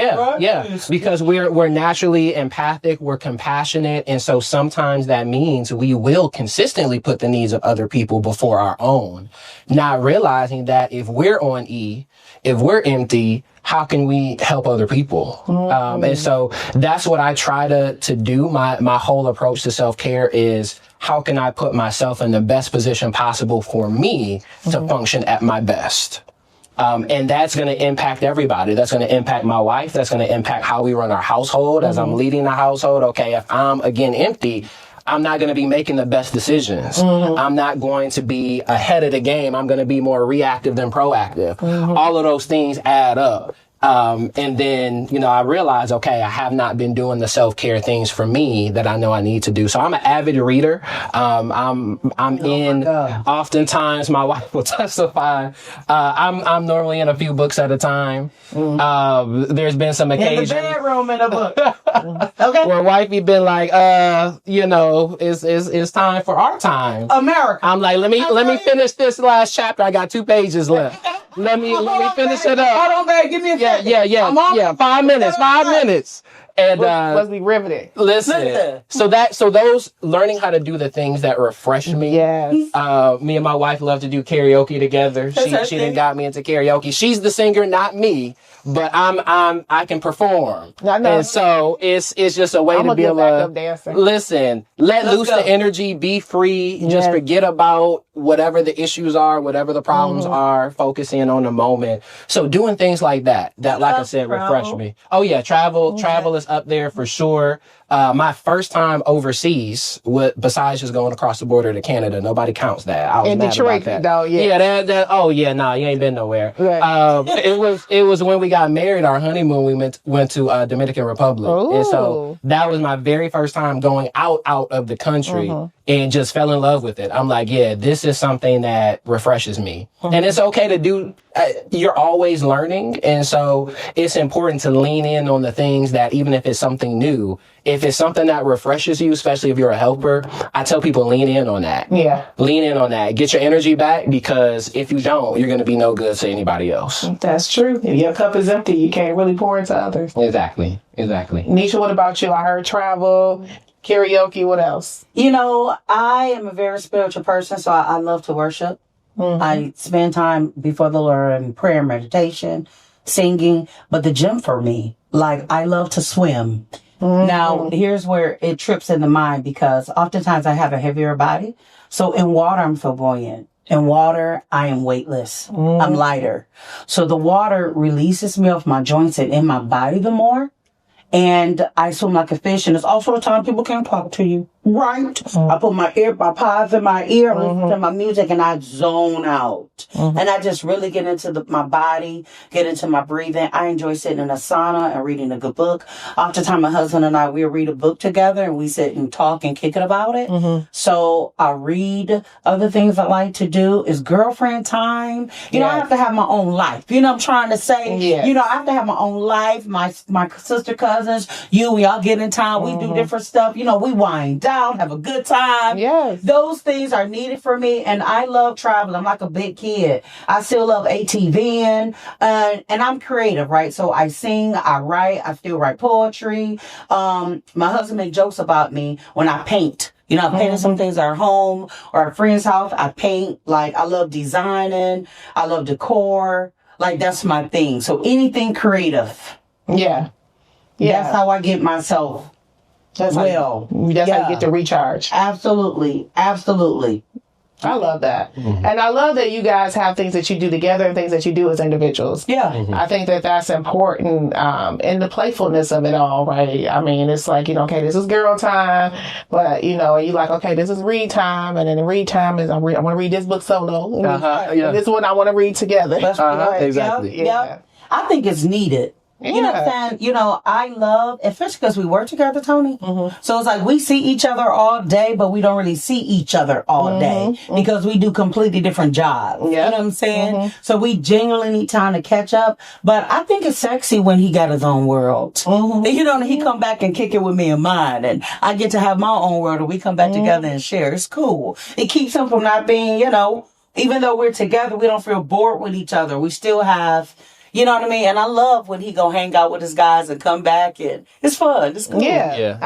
Because we're naturally empathic, we're compassionate, and so sometimes that means we will consistently put the needs of other people before our own, not realizing that if we're on E, if we're empty, how can we help other people? And so that's what I try to do. My whole approach to self-care is how can I put myself in the best position possible for me to function at my best? And that's going to impact everybody. That's going to impact my wife. That's going to impact how we run our household as I'm leading the household. Okay, if I'm again empty, I'm not going to be making the best decisions. I'm not going to be ahead of the game. I'm going to be more reactive than proactive. All of those things add up. And then, you know, I realized, okay, I have not been doing the self-care things for me that I know I need to do. So I'm an avid reader. Oftentimes my wife will testify. I'm normally in a few books at a time. There's been some occasions. In the bedroom in a book. Where wifey been like, you know, it's time for our time. America. I'm like, let me finish this last chapter. I got 2 pages left. Let me finish it up. Hold on, babe. Give me a second. Yeah. 5 minutes. And let's be riveted. Listen. So those learning how to do the things that refresh me. Yes. Me and my wife love to do karaoke together. She done got me into karaoke. She's the singer, not me, but I can perform. I know. And so it's just a way to be able to listen, let loose the energy, be free, just forget about whatever the issues are, whatever the problems are, focusing on the moment. So doing things like that, like I said, refresh me. Oh yeah, travel is up there for sure. My first time overseas, besides just going across the border to Canada, nobody counts that. I was in mad Detroit, about that. though, You ain't been nowhere. Right. It was when we got married, our honeymoon, we went to Dominican Republic. Ooh. And so that was my very first time going out of the country and just fell in love with it. I'm like, yeah, this is something that refreshes me. And it's okay to do, you're always learning. And so it's important to lean in on the things that, even if it's something new, if it's something that refreshes you, especially if you're a helper, I tell people lean in on that. Yeah. Lean in on that. Get your energy back, because if you don't, you're going to be no good to anybody else. That's true. If your cup is empty, you can't really pour into others. Exactly. Nisha, what about you? I heard travel, karaoke, what else? You know, I am a very spiritual person, so I love to worship. I spend time before the Lord in prayer, meditation, singing. But the gym for me, like, I love to swim. Now, here's where it trips in the mind, because oftentimes I have a heavier body. So in water, I'm so buoyant. In water, I am weightless. I'm lighter. So the water releases me off my joints and in my body the more. And I swim like a fish. And it's also a time people can't talk to you. right. I put my pods in my ear, listen to my music, and I zone out. And I just really get into my body, get into my breathing. I enjoy sitting in a sauna and reading a good book. Oftentimes, my husband and I, we'll read a book together and we sit and talk and kick it about it. So I read. Other things I like to do is girlfriend time. You know, I have to have my own life. You know what I'm trying to say? Yes. You know, I have to have my own life. My sister, cousins, we all get in town. We do different stuff. You know, we wind down, have a good time. Yes. Those things are needed for me. And I love traveling. I'm like a big kid. I still love ATVing. And I'm creative, right? So I sing, I write, I still write poetry. My husband makes jokes about me when I paint. You know, I painted some things at our home or a friend's house. I paint. Like, I love designing. I love decor. Like, that's my thing. So anything creative. Yeah. That's how I get myself That's how you get to recharge. Absolutely. Absolutely. I love that. And I love that you guys have things that you do together and things that you do as individuals. Yeah. I think that that's important in the playfulness of it all, right? I mean, it's like, you know, okay, this is girl time, but, you know, you like, okay, this is read time, and then the read time is I want to read this book solo. And this one I want to read together. That's right. Exactly. Yep. I think it's needed. You know what I'm saying? You know, I love, especially because we work together, Tony. So it's like we see each other all day, but we don't really see each other all day because we do completely different jobs. You know what I'm saying? So we genuinely need time to catch up. But I think it's sexy when he got his own world. You know, he come back and kick it with me and mine. And I get to have my own world and we come back together and share. It's cool. It keeps him from not being, you know, even though we're together, we don't feel bored with each other. We still have... You know what I mean? And I love when he go hang out with his guys and come back, and it's fun. It's cool. Yeah.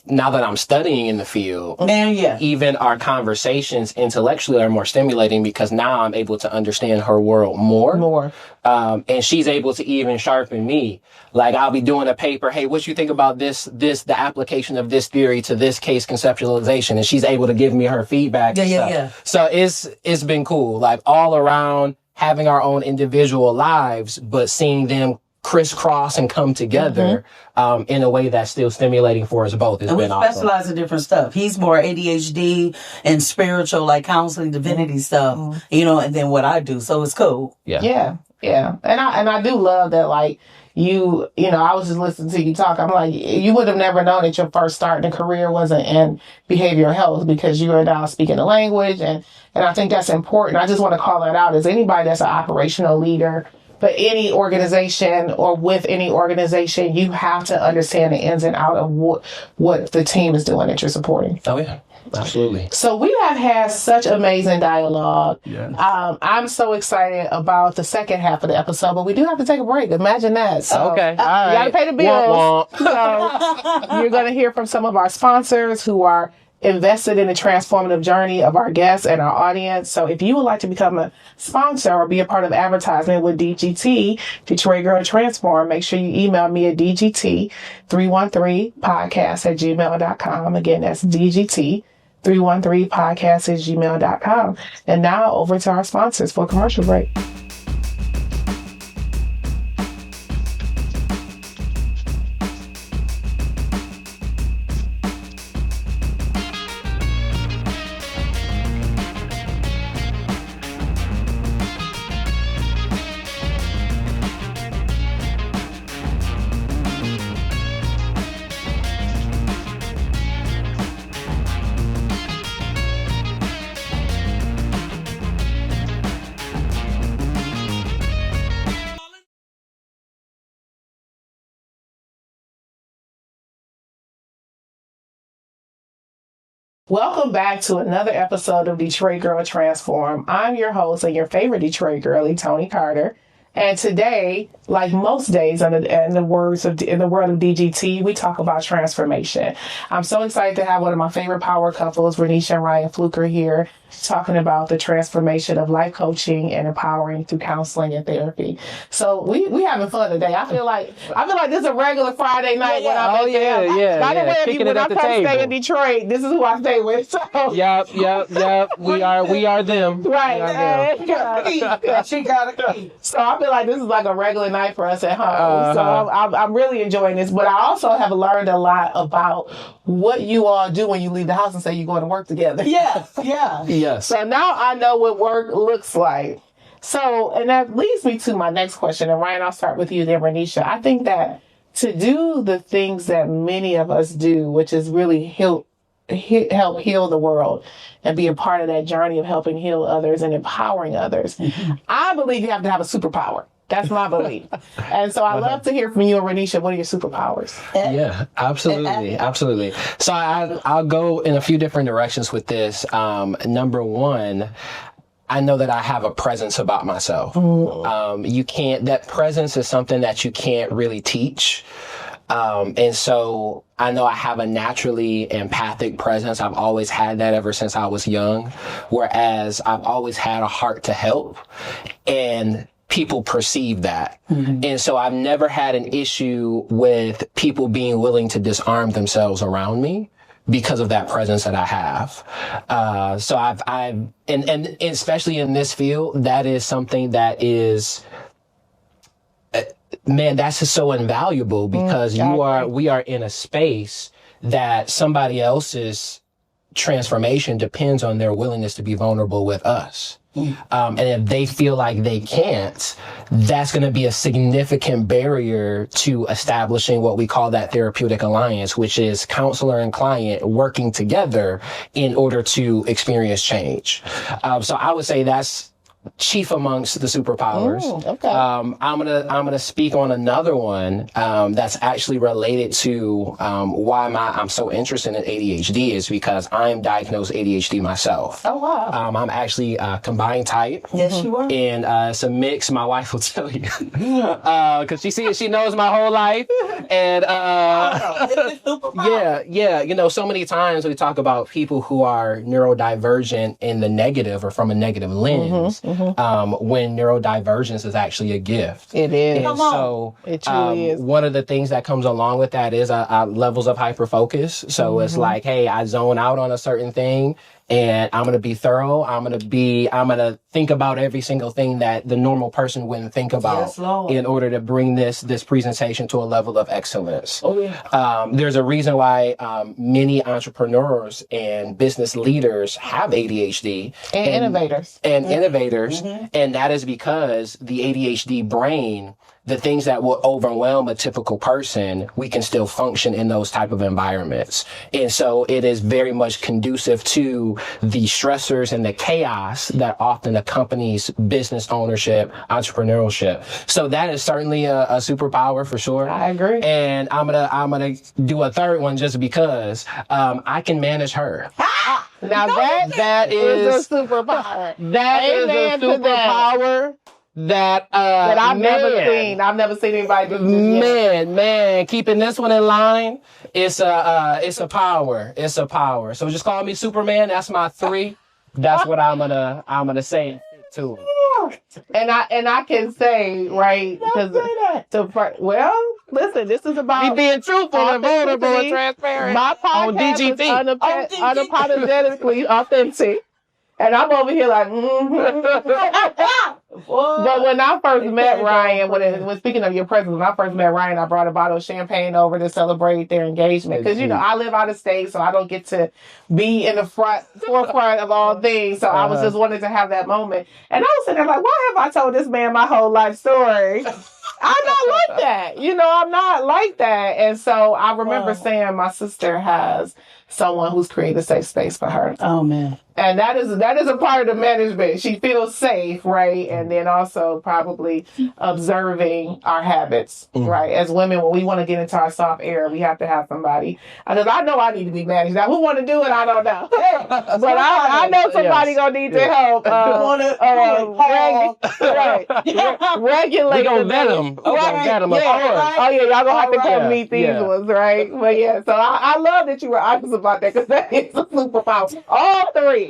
Now that I'm studying in the field, even our conversations intellectually are more stimulating because now I'm able to understand her world more. And she's able to even sharpen me. Like, I'll be doing a paper. Hey, what you think about the application of this theory to this case conceptualization? And she's able to give me her feedback. So it's been cool. Like, all around, having our own individual lives, but seeing them crisscross and come together in a way that's still stimulating for us both. It's been awesome. We specialize in different stuff. He's more ADHD and spiritual, like counseling, divinity stuff, you know, and then what I do. So it's cool. Yeah. And I do love that, like, you know, I was just listening to you talk. I'm like, you would have never known that your first start in a career wasn't in behavioral health because you are now speaking the language. And I think that's important. I just want to call that out as anybody that's an operational leader, but any organization or with any organization, you have to understand the ins and out of what the team is doing that you're supporting. Oh, yeah. Absolutely. So we have had such amazing dialogue. I'm so excited about the second half of the episode, but we do have to take a break. Imagine that. So, okay. All right. You got to pay the bills. So you're going to hear from some of our sponsors who are invested in the transformative journey of our guests and our audience. So if you would like to become a sponsor or be a part of advertisement with DGT, Detroit Girl Transform, make sure you email me at DGT313podcast@gmail.com. Again, that's DGT313podcast@gmail.com. And now over to our sponsors for a commercial break. Welcome back to another episode of Detroit Girl Transform. I'm your host and your favorite Detroit girlie, Tony Carter. And today, like most days in the world of DGT, we talk about transformation. I'm so excited to have one of my favorite power couples, Renisha and Ryan Fluker, here talking about the transformation of life coaching and empowering through counseling and therapy. So we having fun today. I feel like this is a regular Friday night when I'm By the way, when I come stay in Detroit, this is who I stay with. So Yep. We are them. Right. She got a key. So I'm feel like this is like a regular night for us at home. So I'm really enjoying this. But I also have learned a lot about what you all do when you leave the house and say you're going to work together. Yes, yeah. Yes. So now I know what work looks like. So, and that leads me to my next question. And Ryan, I'll start with you then, Renisha. I think that to do the things that many of us do, which is really help heal the world and be a part of that journey of helping heal others and empowering others, I believe you have to have a superpower. That's my belief. And so I'd love to hear from you and Renisha. What are your superpowers? Yeah, absolutely. Absolutely. So I'll go in a few different directions with this. Number one, I know that I have a presence about myself. That presence is something that you can't really teach. And so I know I have a naturally empathic presence. I've always had that ever since I was young, whereas I've always had a heart to help, and people perceive that. And so I've never had an issue with people being willing to disarm themselves around me because of that presence that I have. So and especially in this field, that is something that is, man, that's just so invaluable, because we are in a space that somebody else's transformation depends on their willingness to be vulnerable with us. And if they feel like they can't, that's going to be a significant barrier to establishing what we call that therapeutic alliance, which is counselor and client working together in order to experience change. So I would say that's chief amongst the superpowers. Okay. I'm gonna speak on another one that's actually related to why I'm so interested in ADHD, is because I'm diagnosed ADHD myself. Oh, wow. I'm actually combined type. Yes, you are. And it's a mix. My wife will tell you, because she knows my whole life. And yeah, so many times we talk about people who are neurodivergent in the negative or from a negative lens. When neurodivergence is actually a gift. It is. And so it truly is. One of the things that comes along with that is levels of hyperfocus. So it's like, hey, I zone out on a certain thing, and I'm going to be thorough. I'm going to think about every single thing that the normal person wouldn't think about in order to bring this presentation to a level of excellence. Oh, yeah. There's a reason why many entrepreneurs and business leaders have ADHD. And innovators. And that is because the ADHD brain, the things that will overwhelm a typical person, we can still function in those type of environments. And so it is very much conducive to the stressors and the chaos that often accompanies business ownership, entrepreneurship. So that is certainly a superpower for sure. I agree. And I'm gonna do a third one just because I can manage her. Now that is a superpower. That is a superpower that I've never seen. I've never seen anybody do this. Man, keeping this one in line, it's a power. It's a power. So just call me Superman. That's my 3. That's what I'm gonna say to him. And I can say, right, because listen, this is about Me being truthful and vulnerable and transparent. My on podcast DGT. is unapologetically authentic. And I'm over here like, But when I first met Ryan, when speaking of your presence, when I first met Ryan, I brought a bottle of champagne over to celebrate their engagement. Because, I live out of state, so I don't get to be in the forefront of all things. So I was just wanting to have that moment. And I was sitting there like, why have I told this man my whole life story? I'm not like that. I'm not like that. And so I remember saying my sister has someone who's created a safe space for her. Oh, man. And that is a part of the management. She feels safe, right? And then also probably observing our habits, right? As women, when we want to get into our soft air, we have to have somebody. Because I know I need to be managed. Now, who want to do it? I don't know. But I know somebody going to need to help. Regulate. We're going to vet them. Oh, yeah, y'all going to have to come meet these ones, right? But yeah, so I love that you were honest about that, because that is a superpower. All 3.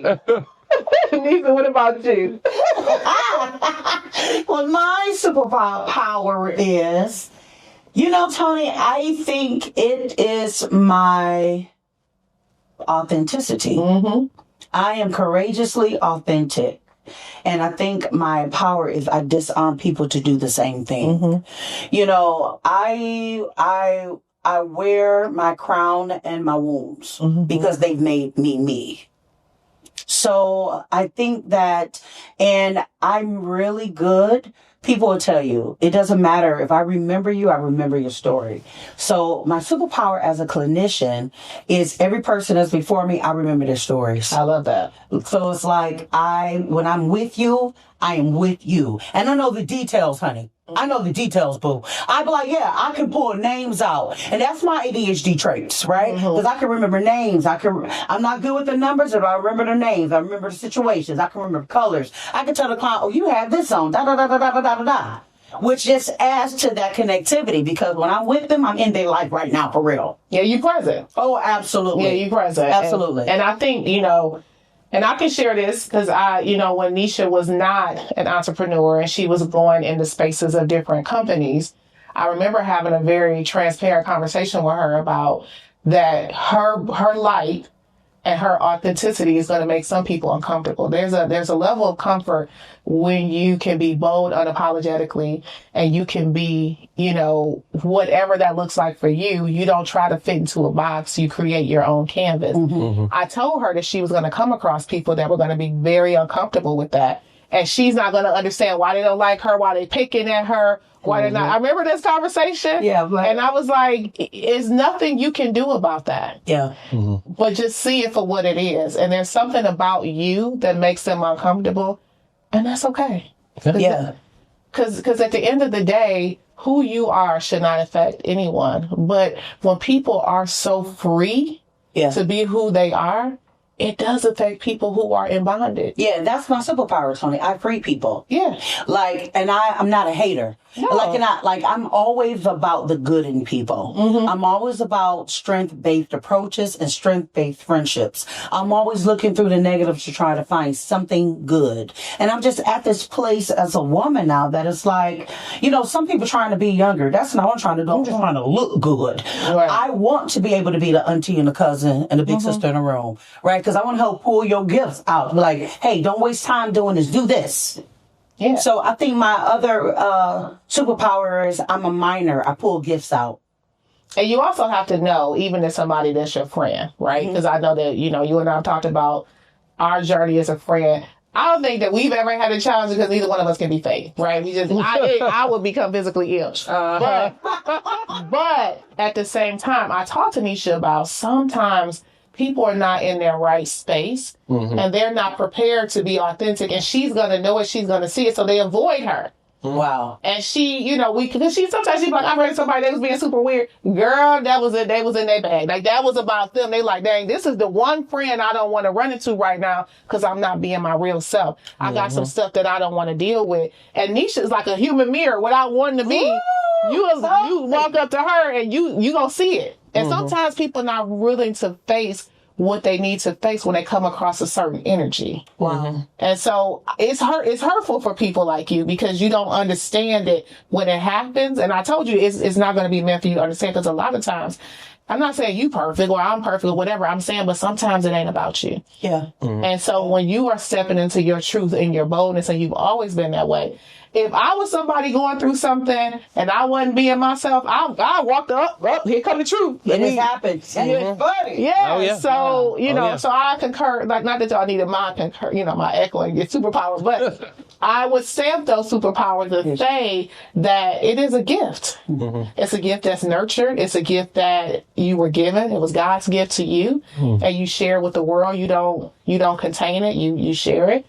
Nisa, what about you? Well, my superpower is, Tony, I think it is my authenticity. I am courageously authentic. And I think my power is I disarm people to do the same thing. You know, I wear my crown and my wounds because they've made me. So I think that, and I'm really good. People will tell you, it doesn't matter. If I remember you, I remember your story. So my superpower as a clinician is every person that's before me, I remember their stories. I love that. So it's like when I'm with you, I am with you. And I know the details, honey. I know the details, boo. I be like, yeah, I can pull names out. And that's my ADHD traits, right? Because I can remember names. I'm not good with the numbers, but I remember the names. I remember the situations. I can remember colors. I can tell the client, oh, you have this on, da da da da da da da da. Which just adds to that connectivity, because when I'm with them, I'm in their life right now, for real. Yeah, you present. Oh, absolutely. Yeah, you present. Absolutely. And I think, you know, and I can share this because when Nisha was not an entrepreneur and she was going into spaces of different companies, I remember having a very transparent conversation with her about that her light and her authenticity is going to make some people uncomfortable. There's a level of comfort when you can be bold unapologetically and you can be, you know, whatever that looks like for you. You don't try to fit into a box. You create your own canvas. I told her that she was going to come across people that were going to be very uncomfortable with that. And she's not going to understand why they don't like her, why they picking at her, why they're not. I remember this conversation. Yeah. And I was like, it's nothing you can do about that. Yeah. But just see it for what it is. And there's something about you that makes them uncomfortable. And that's okay. Yeah. Because at the end of the day, who you are should not affect anyone. But when people are so free to be who they are, it does affect people who are in bondage. Yeah, that's my superpower, Tony. I free people. Yeah. Like, and I'm not a hater. No. I'm always about the good in people. I'm always about strength-based approaches and strength-based friendships. I'm always looking through the negatives to try to find something good. And I'm just at this place as a woman now that it's like, you know, some people trying to be younger. That's not what I'm trying to do. I'm just trying to look good. Right. I want to be able to be the auntie and the cousin and the big sister in the room, right? Because I want to help pull your gifts out. Like, hey, don't waste time doing this. Do this. Yeah. So I think my other superpower is I'm a miner. I pull gifts out. And you also have to know, even as somebody that's your friend, right? Because I know that, you know, you and I have talked about our journey as a friend. I don't think that we've ever had a challenge because neither one of us can be fake, right? I would become physically ill. But at the same time, I talked to Nisha about sometimes people are not in their right space and they're not prepared to be authentic, and she's going to know it, she's going to see it, so they avoid her. Wow. And she, you know, because sometimes she'd be like, I heard somebody that was being super weird. Girl, they was in their bag. Like, that was about them. They like, dang, this is the one friend I don't want to run into right now because I'm not being my real self. I got some stuff that I don't want to deal with. And Nisha's like a human mirror without wanting to be. You walk up to her and you gonna see it. And sometimes people are not willing to face what they need to face when they come across a certain energy. Wow. And so it's hurtful for people like you because you don't understand it when it happens. And I told you it's not going to be meant for you to understand, because a lot of times, I'm not saying you perfect or I'm perfect or whatever I'm saying, but sometimes it ain't about you. Yeah. And so when you are stepping into your truth and your boldness, and you've always been that way, if I was somebody going through something and I wasn't being myself, I walked up, here come the truth. It happens. It's funny. Yeah. Oh, yeah. So, you know, yeah. so I concur, like, not that y'all needed my echoing your superpowers, but I would stamp those superpowers to say that it is a gift. It's a gift that's nurtured. It's a gift that you were given. It was God's gift to you, and you share with the world. You don't contain it. You share it.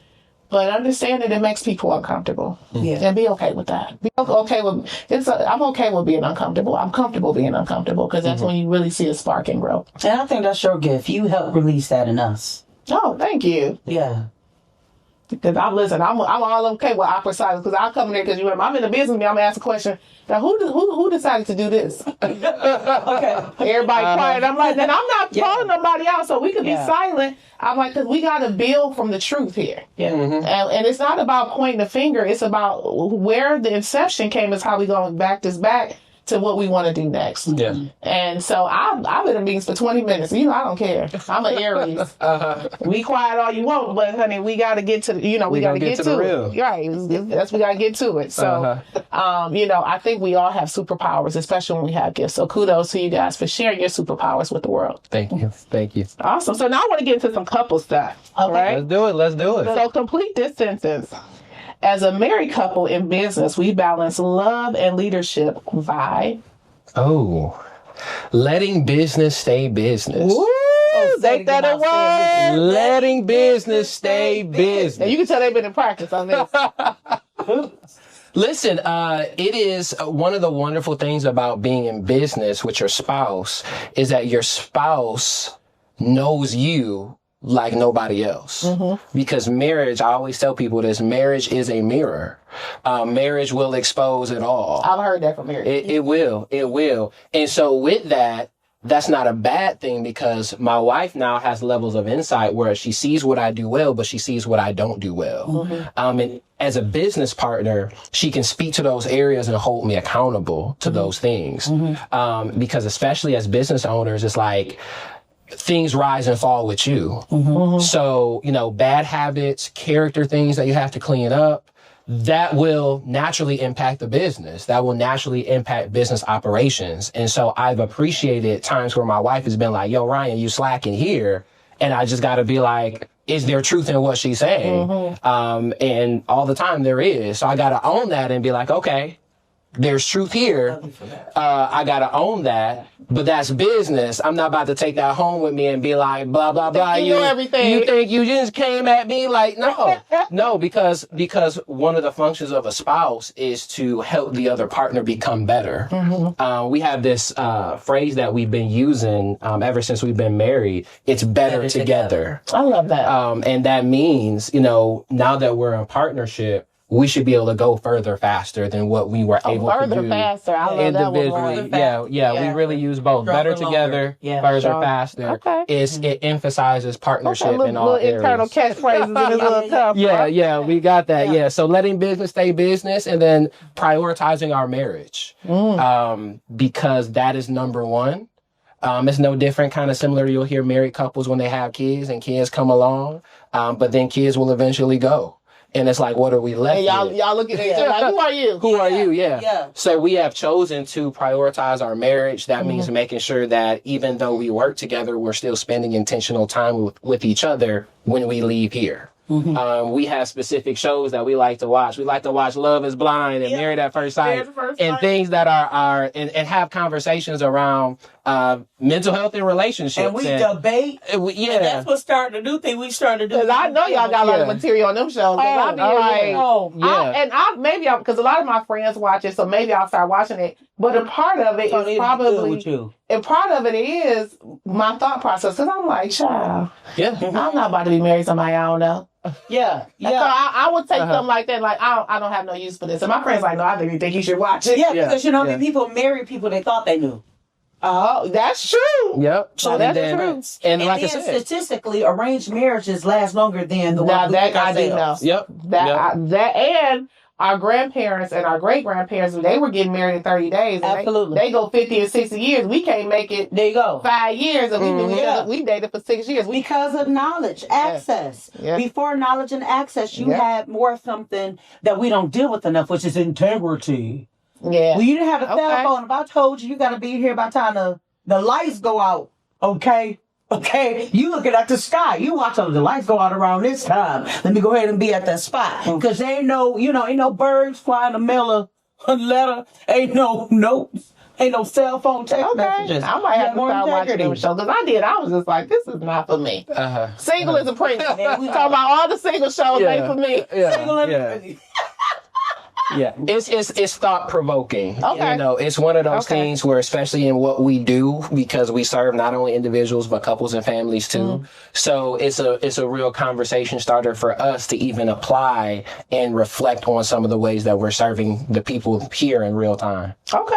But understand that it makes people uncomfortable. And be okay with that. Be okay with I'm okay with being uncomfortable. I'm comfortable being uncomfortable, because that's when you really see a spark and grow. And I think that's your gift. You help release that in us. Oh, thank you. Yeah. Because I'm all okay with awkward silence, because I'll come in there because I'm in the business, I'm gonna ask a question. Now, who decided to do this? Okay. Everybody quiet. I'm like, then I'm not calling nobody out, so we could be silent. I'm like, because we got to build from the truth here. Yeah. And it's not about pointing the finger. It's about where the inception came, is how we going to back this back to what we want to do next. Yeah. And so I've been in meetings for 20 minutes. You know, I don't care. I'm an Aries. We quiet all you want, but honey, we got to get to, we got to get to the it. real. Right. That's we got to get to it. So, I think we all have superpowers, especially when we have gifts. So kudos to you guys for sharing your superpowers with the world. Thank you. Thank you. Awesome. So now I want to get into some couple stuff. Okay. Right? Let's do it. So complete this sentence. As a married couple in business, we balance love and leadership by... letting business stay business. Woo! Take that away. Letting business stay business. And you can tell they've been in practice on this. Listen, it is one of the wonderful things about being in business with your spouse is that your spouse knows you like nobody else. Because marriage, I always tell people this, marriage is a mirror. Marriage will expose it all. I've heard that from marriage. It will. And so with that, that's not a bad thing because my wife now has levels of insight where she sees what I do well, but she sees what I don't do well. And as a business partner, she can speak to those areas and hold me accountable to those things. Because especially as business owners, it's like, things rise and fall with you. So, bad habits, character things that you have to clean up, that will naturally impact the business. That will naturally impact business operations. And so I've appreciated times where my wife has been like, yo, Ryan, you slacking here. And I just got to be like, is there truth in what she's saying? And all the time there is. So I got to own that and be like, okay, there's truth here. I got to own that, but that's business. I'm not about to take that home with me and be like, blah, blah, blah. You know everything. You think you just came at me like, no, because one of the functions of a spouse is to help the other partner become better. We have this phrase that we've been using ever since we've been married. It's better together. I love that. And that means, now that we're in partnership, we should be able to go further faster than what we were able to do. Further faster. I love that one. Individually. Yeah. We really use both. Better together, further faster. Okay. It emphasizes partnership in all little areas. Internal catchphrases in this little tough. Yeah, we got that. Yeah. So letting business stay business and then prioritizing our marriage. Because that is number one. It's no different, kind of similar. You'll hear married couples when they have kids and kids come along, but then kids will eventually go. And it's like, what are we left with? Y'all look at each other like, who are you? Who are you? Yeah. So we have chosen to prioritize our marriage. That means making sure that even though we work together, we're still spending intentional time with each other when we leave here. We have specific shows that we like to watch. We like to watch Love is Blind and Married at First Sight and things that are and have conversations around mental health and relationships. And we debate. And that's what's starting to do things. We started to do. Because I know y'all got a lot of material on them shows. Because a lot of my friends watch it, so maybe I'll start watching it. But a part of it is probably, and part of it is my thought process. Because I'm like, child, I'm not about to be married to somebody I don't know. So I would take something like that, like, I don't have no use for this. And my friend's like, no, I think you should watch it. Because people marry people they thought they knew. Oh, that's true. Yep. So that's true. And like I said, statistically, arranged marriages last longer than the one that I do know. Yep. That and our grandparents and our great grandparents, they were getting married in 30 days. Absolutely. They go 50 and 60 years. We can't make it. There you go. 5 years, and we dated for 6 years. Because of knowledge, access. Yeah. Before knowledge and access, you had more of something that we don't deal with enough, which is integrity. Yeah. Well, you didn't have a cell phone. If I told you got to be here by the time the lights go out, okay, you looking at the sky. You watch the lights go out around this time. Let me go ahead and be at that spot. Because there ain't no birds flying to mail a letter. Ain't no notes. Ain't no cell phone text messages. I might have to start watching them shows. Because I was just like, this is not for me. Single is a prince. We talking about all the single shows ain't for me. It's thought provoking. Okay. It's one of those things where, especially in what we do, because we serve not only individuals but couples and families too. So it's a real conversation starter for us to even apply and reflect on some of the ways that we're serving the people here in real time. Okay.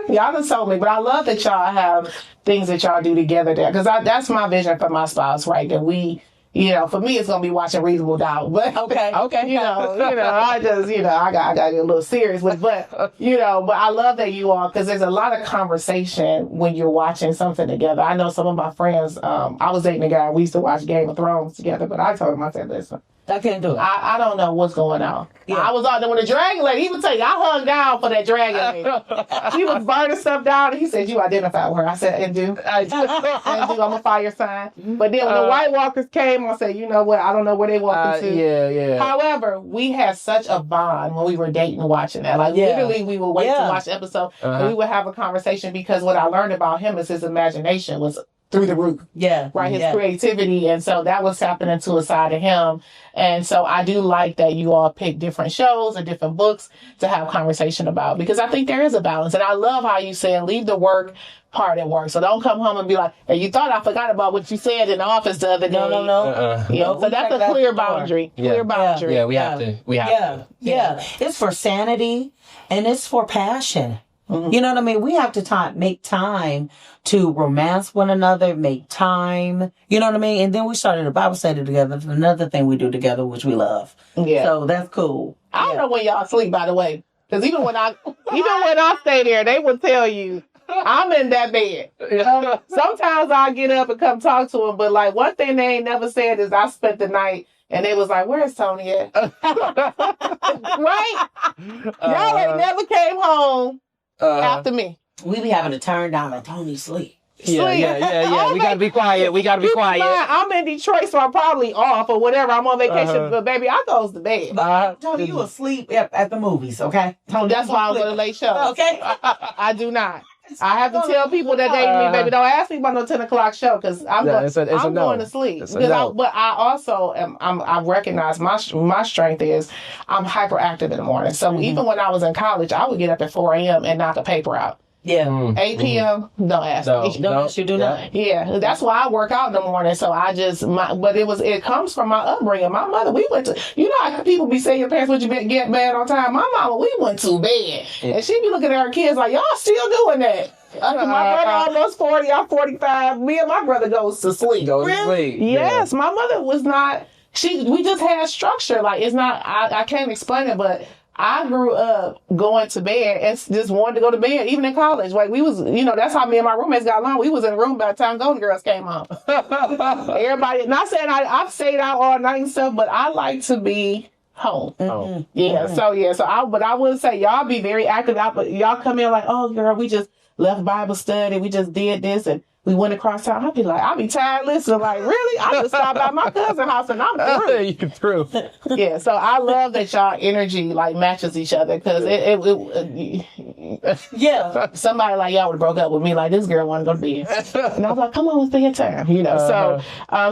Y'all done told me, but I love that y'all have things that y'all do together there, because that's my vision for my spouse, right? That we for me, it's gonna be watching Reasonable Doubt. But Okay. I just, I got to get a little serious with, but I love that you all, because there's a lot of conversation when you're watching something together. I know some of my friends. I was dating a guy. We used to watch Game of Thrones together, but I told him, I said, listen, I can't do it. I don't know what's going on. Yeah. I was out there with the dragon lady. He would tell you, I hung down for that dragon lady. She was burning stuff down, and he said, you identify with her. I said, and do. I'm a fire sign. But then when the White Walkers came, I said, you know what? I don't know where they walked into. Yeah. However, we had such a bond when we were dating and watching that. Like, literally, we would wait to watch the episode, and we would have a conversation, because what I learned about him is his imagination was through the roof. Yeah. Right. His creativity. And so that was happening to a side of him. And so I do like that you all pick different shows and different books to have conversation about, because I think there is a balance. And I love how you said, leave the work part at work. So don't come home and be like, hey, you thought I forgot about what you said in the office the other day. No. So that's a clear boundary. Clear boundary. Yeah, we have to. Yeah. It's for sanity and it's for passion. You know what I mean? We have to make time to romance one another, make time, you know what I mean? And then we started a Bible study together. That's another thing we do together, which we love. Yeah. So that's cool. I don't know when y'all sleep, by the way. Because even when I stay there, they will tell you, I'm in that bed. Sometimes I'll get up and come talk to them, but like one thing they ain't never said is I spent the night and they was like, where's Tony at? Right? Y'all ain't never came home after me. We be having to turn down like Tony sleep. Yeah. We gotta be quiet. I'm in Detroit, so I'm probably off or whatever. I'm on vacation, but baby, I goes to bed. Tony, you asleep at the movies, okay? Tony, that's why I was at a late show. Okay. I do not. I have to tell people that date me, baby, don't ask me about no 10 o'clock show, because I'm going to sleep. But I also I recognize my strength is I'm hyperactive in the morning. So even when I was in college, I would get up at 4 a.m. and knock a paper out. Yeah. 8 p.m. Don't ask me. Don't ask you, do not. Yeah, that's why I work out in the morning. So but it comes from my upbringing. My mother, we went to, how people be saying your parents would you get bed on time. My mama, we went to bed, and she be looking at her kids like, y'all still doing that. My brother almost 40, I'm 45. Me and my brother goes to sleep. Really? Yes, my mother was not. We just had structure. Like it's not. I can't explain it, but I grew up going to bed and just wanted to go to bed, even in college. Like we was, that's how me and my roommates got along. We was in the room by the time Golden Girls came home. Everybody, not saying I've stayed out all night and stuff, but I like to be home. Oh. Yeah. Mm-hmm. But I would say y'all be very active out, but y'all come in like, oh girl, we just left Bible study, we just did this, and we went across town. I'll be tired listening. Like, really? I just stopped by my cousin's house and I'm through. You're through. Yeah, so I love that y'all energy like matches each other, because somebody like y'all would have broke up with me like, this girl want to go to bed. And I was like, come on, let's take your time.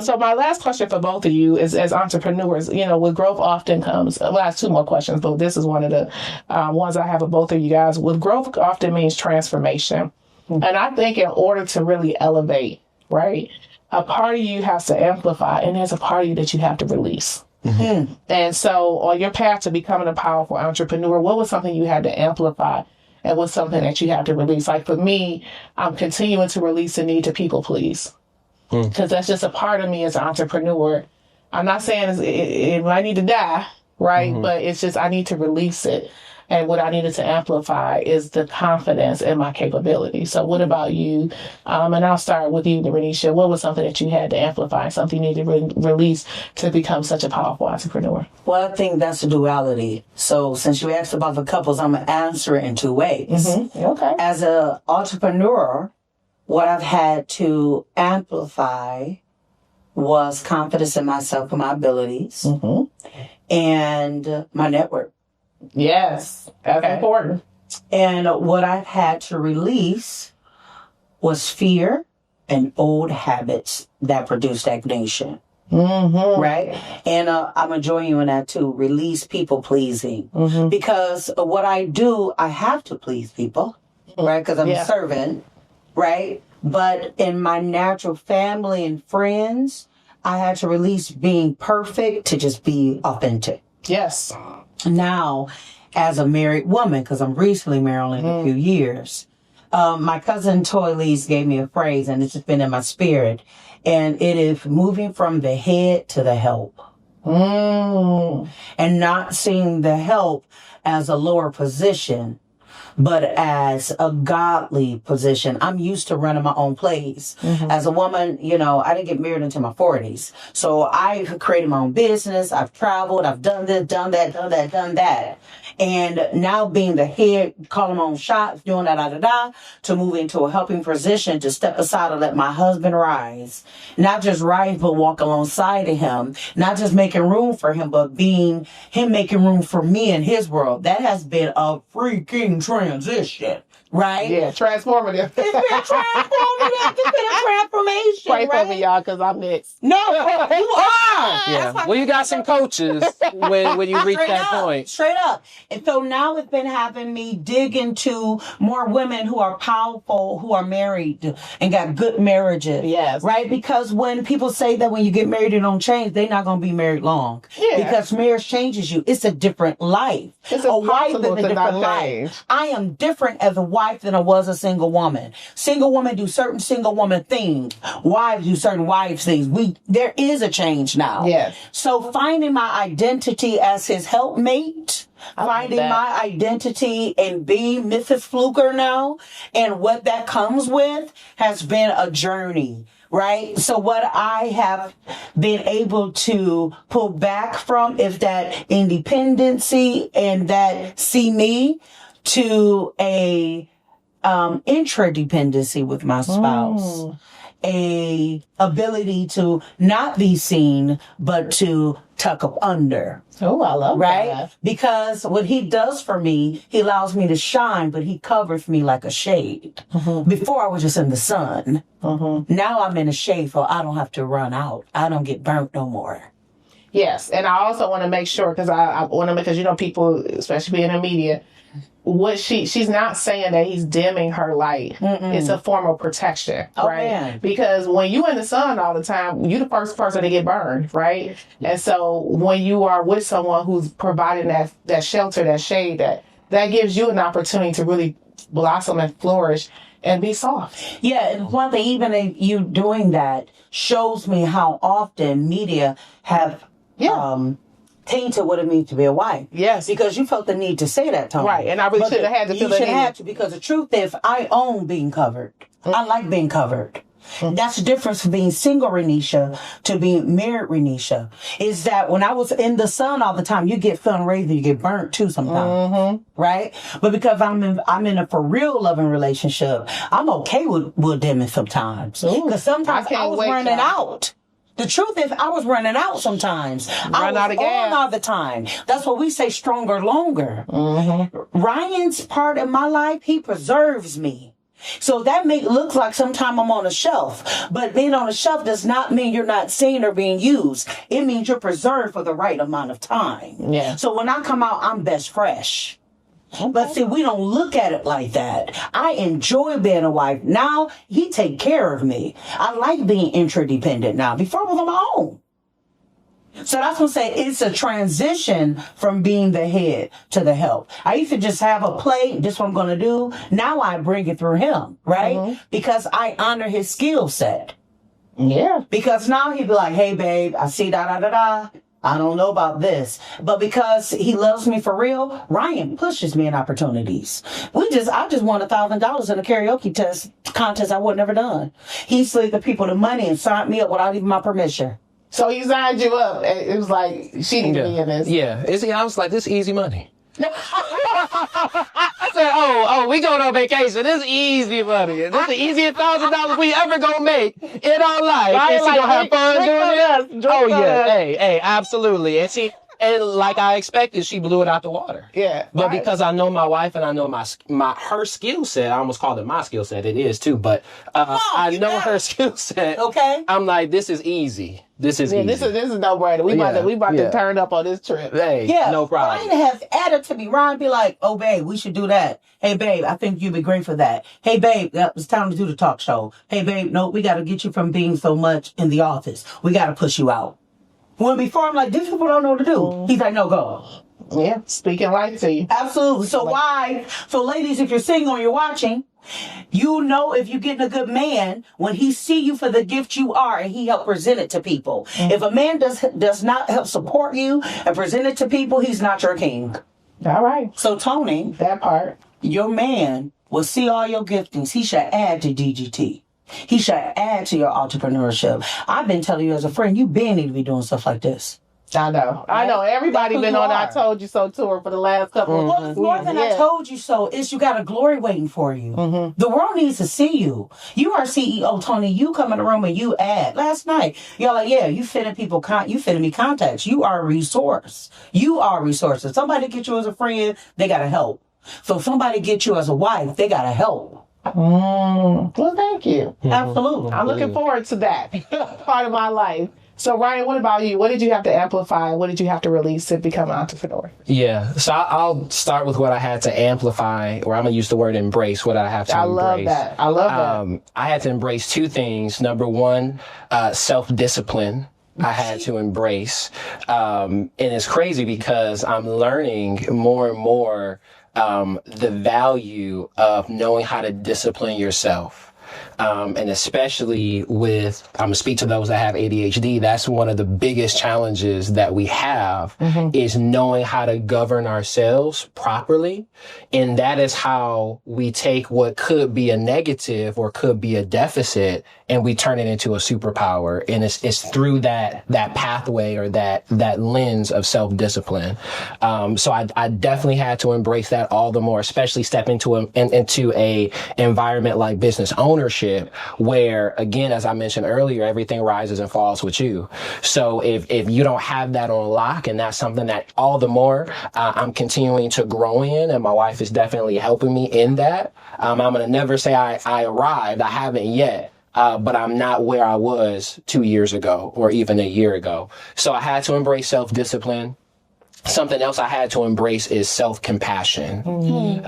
So my last question for both of you is, as entrepreneurs, with growth often comes, well, I have two more questions, but this is one of the ones I have of both of you guys. With growth often means transformation. And I think in order to really elevate, right, a part of you has to amplify, and there's a part of you that you have to release. Mm-hmm. And so on your path to becoming a powerful entrepreneur, what was something you had to amplify, and what's something that you have to release? Like for me, I'm continuing to release the need to people please, because that's just a part of me as an entrepreneur. I'm not saying it might need to die, right? But it's just I need to release it. And what I needed to amplify is the confidence in my capability. So what about you? And I'll start with you, Renisha. What was something that you had to amplify, something you needed to release to become such a powerful entrepreneur? Well, I think that's a duality. So since you asked about the couples, I'm going to answer it in two ways. Mm-hmm. Okay. As an entrepreneur, what I've had to amplify was confidence in myself and my abilities and my network. Yes, that's important. And what I've had to release was fear and old habits that produce stagnation. Mm-hmm. Right? And I'm enjoying you in that too. Release people pleasing. Mm-hmm. Because what I do, I have to please people, right? Because I'm a servant, right? But in my natural family and friends, I had to release being perfect to just be authentic. Yes. Now, as a married woman, because I'm recently married only in a few years, My cousin Toy Lees gave me a phrase, and it's just been in my spirit, and it is moving from the head to the help. And not seeing the help as a lower position, but as a godly position. I'm used to running my own plays. As a woman, you know, I didn't get married until my 40s. So I've created my own business. I've traveled. I've done this, done that. And now being the head, calling my own shots, doing to move into a helping position, to step aside and let my husband rise. Not just rise, but walk alongside of him. Not just making room for him, but being him making room for me in his world. That has been a freaking transition. Right? Yeah, transformative. It's been transformative. It's been a transformation. Pray right? for me, y'all, because I'm next. No, you are. Yeah. Well, you got some coaches when you reach that point. Straight up. And so now it's been having me dig into more women who are powerful, who are married and got good marriages. Yes. Right? Because when people say that when you get married, you don't change, they're not going to be married long. Yeah. Because marriage changes you. It's a different life. It's a wife is impossible a to different not life. change. I am different as a wife than I was a single woman. Single women do certain single woman things. Wives do certain wives things. There is a change now. Yes. So finding my identity as his helpmate, finding my identity and being Mrs. Fluker now, and what that comes with has been a journey. Right? So what I have been able to pull back from is that independency and that see me to a intradependency with my spouse. A ability to not be seen, but to tuck up under. Oh, I love right? that. Because what he does for me, he allows me to shine, but he covers me like a shade. Before I was just in the sun. Now I'm in a shade, so I don't have to run out. I don't get burnt no more. Yes, and I also want to make sure, because I want to, because you know, people, especially being in the media, what she's not saying that he's dimming her light. It's a form of protection, right? Man. Because when you in the sun all the time, you the first person to get burned, right? And so when you are with someone who's providing that shelter, that shade, that gives you an opportunity to really blossom and flourish and be soft. Yeah, and one thing, even if you doing that, shows me how often media have tainted what it means to be a wife. Yes. Because you felt the need to say that, Tony. Right, and I really should have had to feel You should that have to, because the truth is, I own being covered. I like being covered. That's the difference from being single Renisha to being married Renisha. Is that when I was in the sun all the time, you get sun rays and you get burnt too sometimes. Right? But because I'm in a for real loving relationship, I'm okay with dimming sometimes. Because sometimes I was running out. The truth is, I was running out sometimes. I was out of gas all the time. That's what we say, stronger, longer. Ryan's part of my life, he preserves me. So that may look like sometime I'm on a shelf, but being on a shelf does not mean you're not seen or being used. It means you're preserved for the right amount of time. Yeah. So when I come out, I'm best fresh. But see, we don't look at it like that. I enjoy being a wife. Now, he take care of me. I like being interdependent now. Before I was on my own. So that's what I'm saying. It's a transition from being the head to the help. I used to just have a play. This is what I'm going to do. Now I bring it through him, right? Because I honor his skill set. Yeah. Because now he'd be like, hey, babe, I see da-da-da-da. I don't know about this. But because he loves me for real, Ryan pushes me in opportunities. I just won $1,000 in a karaoke contest I would never done. He slid the people the money and signed me up without even my permission. So he signed you up. It was like, she didn't be in this. Yeah. I was like, this is easy money. I said, we going on vacation. This is easy money. This is the easiest $1,000 we ever gonna make in our life. Right, And she like, gonna have fun doing it? Oh, yeah. us. Hey, absolutely. And like I expected, she blew it out the water. Yeah. But right. because I know my wife and I know her skill set, I almost called it my skill set. It is too, but I know her skill set. Okay. I'm like, this is easy. This is easy. This is no brainer. We about to turn up on this trip. Hey, Yeah, no problem. Ryan has added to me. Ryan be like, oh, babe, we should do that. Hey, babe, I think you'd be great for that. Hey, babe, it's time to do the talk show. Hey, babe, no, we got to get you from being so much in the office. We got to push you out. When before I'm like, these people don't know what to do. He's like, no, go. Yeah, speaking life to you. Absolutely. So why? So ladies, if you're single and you're watching, You know if you're getting a good man when he see you for the gift you are and he help present it to people. If a man does not help support you and present it to people, he's not your king. All right. So Tony, That part. your man will see all your giftings. He should add to DGT. He should add to your entrepreneurship. I've been telling you as a friend, you been need to be doing stuff like this. I know. I know. Everybody That's who been you on are. I Told You So tour for the last couple of Well, it's more than I told you so. It's you got a glory waiting for you. The world needs to see you. You are CEO, Tony. You come in the room and you add. Last night, y'all like, yeah, you fitting people, you fitting me contacts. You are a resource. You are a resource. If somebody get you as a friend, they got to help. So if somebody get you as a wife, they got to help. Well, thank you. Absolutely. I'm looking forward to that part of my life. So, Ryan, what about you? What did you have to amplify? What did you have to release to become an entrepreneur? Yeah. So I'll start with what I had to amplify, or I'm going to use the word embrace, what I have to embrace. I love that. I had to embrace two things. Number one, self-discipline. I had to embrace. And it's crazy because I'm learning more and more the value of knowing how to discipline yourself. And especially with, I'm gonna speak to those that have ADHD, that's one of the biggest challenges that we have is knowing how to govern ourselves properly. And that is how we take what could be a negative or could be a deficit and we turn it into a superpower. And it's through that pathway or that lens of self-discipline. So I definitely had to embrace that all the more, especially step into a environment like business ownership, where again, as I mentioned earlier, everything rises and falls with you. So if you don't have that on lock, and that's something that all the more I'm continuing to grow in, and my wife is definitely helping me in that. I'm going to never say I arrived. I haven't yet. But I'm not where I was 2 years ago or even a year ago. So I had to embrace self-discipline. Something else I had to embrace is self-compassion.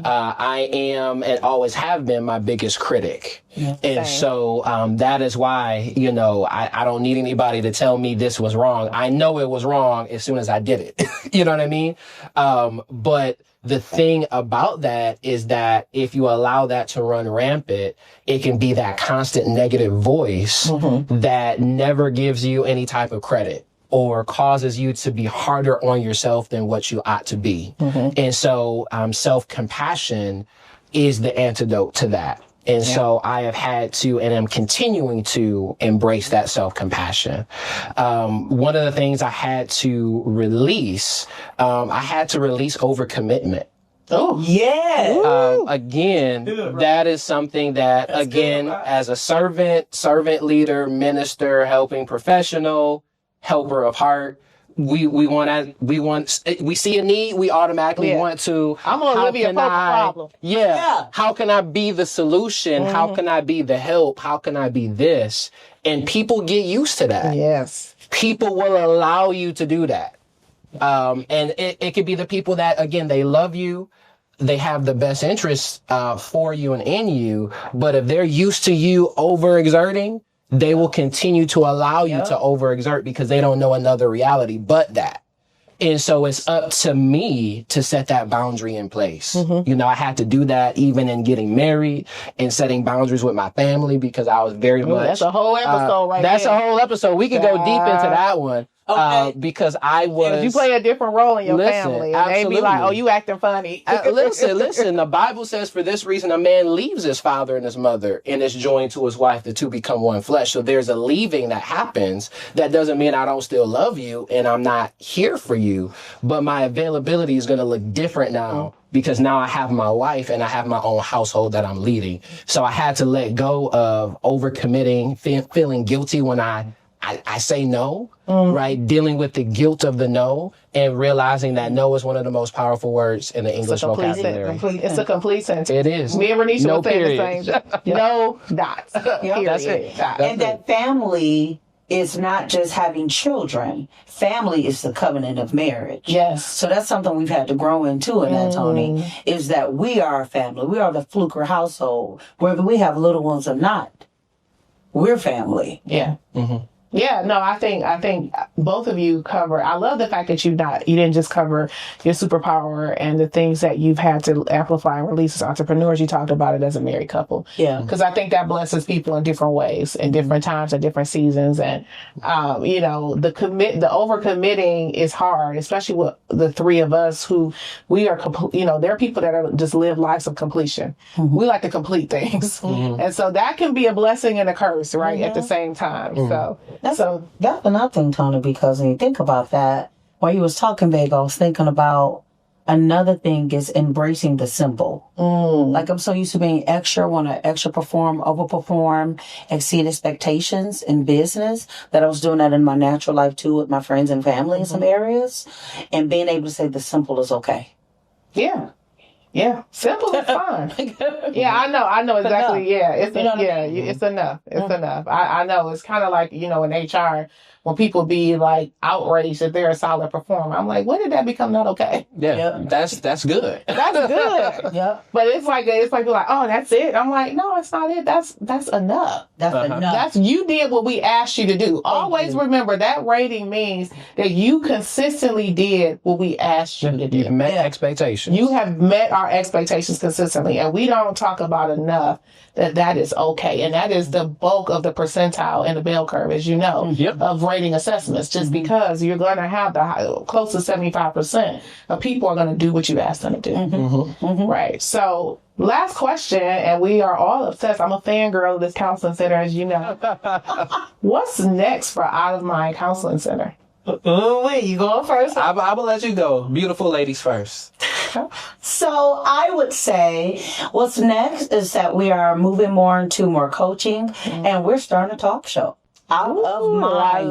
I am and always have been my biggest critic. And so that is why, I don't need anybody to tell me this was wrong. I know it was wrong as soon as I did it. You know what I mean? But the thing about that is that if you allow that to run rampant, it can be that constant negative voice that never gives you any type of credit or causes you to be harder on yourself than what you ought to be. And so self-compassion is the antidote to that. And so I have had to, and am continuing to embrace that self-compassion. One of the things I had to release overcommitment. Oh, yeah. Again, that is something that, as a servant leader, minister, helping professional, helper of heart, we see a need, we automatically want to. I'm gonna be a problem. How can I be the solution? How can I be the help? How can I be this? And people get used to that. Yes. People will allow you to do that. And it could be the people that, again, they love you. They have the best interests for you and in you. But if they're used to you overexerting, they will continue to allow you to overexert because they don't know another reality but that. And so it's up to me to set that boundary in place. I had to do that even in getting married and setting boundaries with my family because I was very much. That's a whole episode right there. That's a whole episode. We could go deep into that one. Because I was. You play a different role in your family. And they be like, oh, you acting funny. Listen, the Bible says for this reason, a man leaves his father and his mother and is joined to his wife, the two become one flesh. So there's a leaving that happens. That doesn't mean I don't still love you and I'm not here for you. But my availability is going to look different now. Because now I have my wife and I have my own household that I'm leading. So I had to let go of overcommitting, feeling guilty when I say no, right? Dealing with the guilt of the no and realizing that no is one of the most powerful words in the English vocabulary. It's a complete sentence. It is. Me and Renisha No were saying period. the same. No dots. Period. That's it. And that family is not just having children. Family is the covenant of marriage. Yes. So that's something we've had to grow into in that, Tony, is that we are a family. We are the Fluker household. Whether we have little ones or not, we're family. Yeah. Yeah, no, I think both of you cover. I love the fact that you didn't just cover your superpower and the things that you've had to amplify and release as entrepreneurs. You talked about it as a married couple. Yeah. Because I think that blesses people in different ways, in different times and different seasons. And the overcommitting is hard, especially with the three of us who we are. There are people that are just live lives of completion. We like to complete things, and so that can be a blessing and a curse, right, at the same time. So. That's another thing, Tony, because when you think about that, while you was talking, babe, I was thinking about another thing is embracing the simple. Like I'm so used to being extra, want to extra perform, overperform, exceed expectations in business, that I was doing that in my natural life too with my friends and family in some areas, and being able to say the simple is okay. Yeah. Yeah, simple is fine. Yeah, I know exactly. Enough. Yeah, it's enough. It's enough. I know it's kind of like in HR when people be like outraged that they're a solid performer. I'm like, when did that become not okay? Yeah, that's good. That's good. Yeah, but it's like you're like, oh, that's it. I'm like, no, it's not it. That's enough. That's enough. That's you did what we asked you to do. Always remember that rating means that you consistently did what we asked you to do. You've met expectations. You have met our expectations consistently, and we don't talk about enough that is okay, and that is the bulk of the percentile in the bell curve, as you know, of rating assessments. Just because you're going to have the close to 75% of people are going to do what you ask them to do, right? So. Last question, and we are all obsessed. I'm a fangirl of this counseling center, as you know. What's next for Out of Mind Counseling Center? Wait, you going first? I'm going to let you go. Beautiful ladies first. So I would say what's next is that we are moving more into more coaching, and we're starting a talk show. Out of Mind.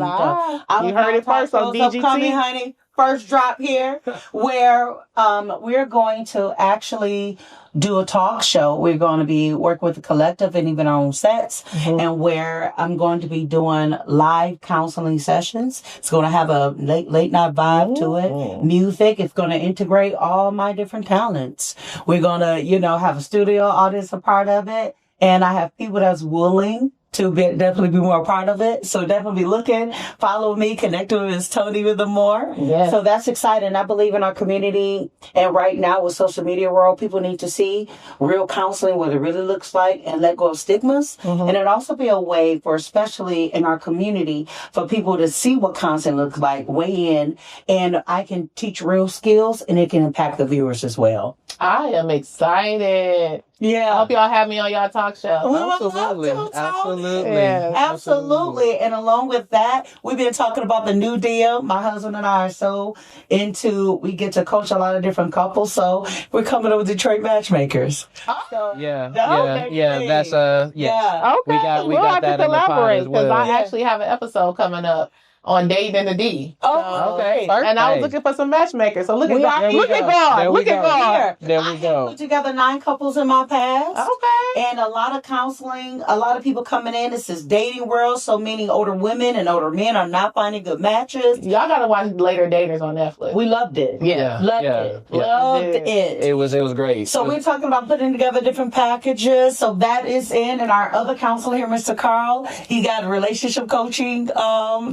You heard it first on BGT. Upcoming, honey. First drop here, where we're going to actually do a talk show. We're going to be working with the collective and even our own sets, and where I'm going to be doing live counseling sessions. It's going to have a late night vibe to it. Music. It's going to integrate all my different talents. We're going to, have a studio audience a part of it, and I have people that's willing to definitely be more a part of it. So definitely be looking, follow me, connect with Ms. Tony with them more. Yes. So that's exciting. I believe in our community. And right now with social media world, people need to see real counseling, what it really looks like, and let go of stigmas. And it also be a way for, especially in our community, for people to see what counseling looks like, weigh in, and I can teach real skills and it can impact the viewers as well. I am excited. Yeah. I hope y'all have me on y'all talk show. Absolutely. Absolutely. Yeah. Absolutely. And along with that, we've been talking about the new deal. My husband and I are so we get to coach a lot of different couples. So we're coming up with Detroit Matchmakers. Yeah. Okay. That's Okay. We got we'll have that to in the pod collaborate as well. I actually have an episode coming up on dating in the D. Okay. And I was looking for some matchmakers. So look at God. There we Look at go. God. There we Look at go. God. There we I have go. put together 9 couples in my past. Okay. And a lot of counseling, a lot of people coming in. It's this dating world. So many older women and older men are not finding good matches. Y'all gotta watch Later Daters on Netflix. We loved it. Yeah. Loved it. Loved it. It was great. So we're talking about putting together different packages. So that is in. And our other counselor here, Mr. Carl, he got relationship coaching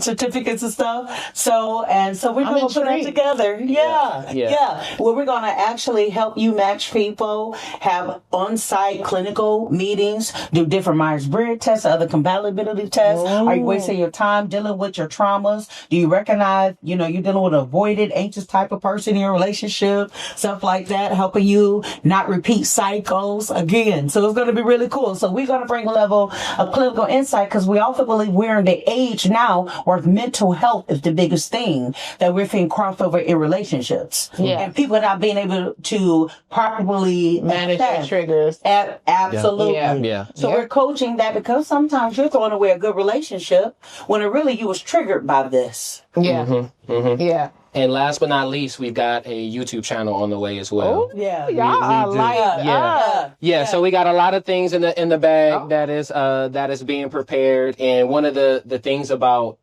certificates and stuff. So we're going to put that together. Yeah. Well, we're going to actually help you match people, have on-site clinical meetings, do different Myers-Briggs tests, other compatibility tests. Are you wasting your time dealing with your traumas? Do you recognize, you're dealing with an avoided, anxious type of person in your relationship? Stuff like that, helping you not repeat cycles again. So it's going to be really cool. So we're going to bring a level of clinical insight because we also believe we're in the age now where mental health is the biggest thing that we're seeing crossover in relationships. And people not being able to properly manage their triggers. Absolutely. Yeah. So we're coaching that because sometimes you're throwing away a good relationship when it really you was triggered by this. Yeah. Yeah. And last but not least, we've got a YouTube channel on the way as well. Y'all are like, So we got a lot of things in the bag that is being prepared. And one of the things about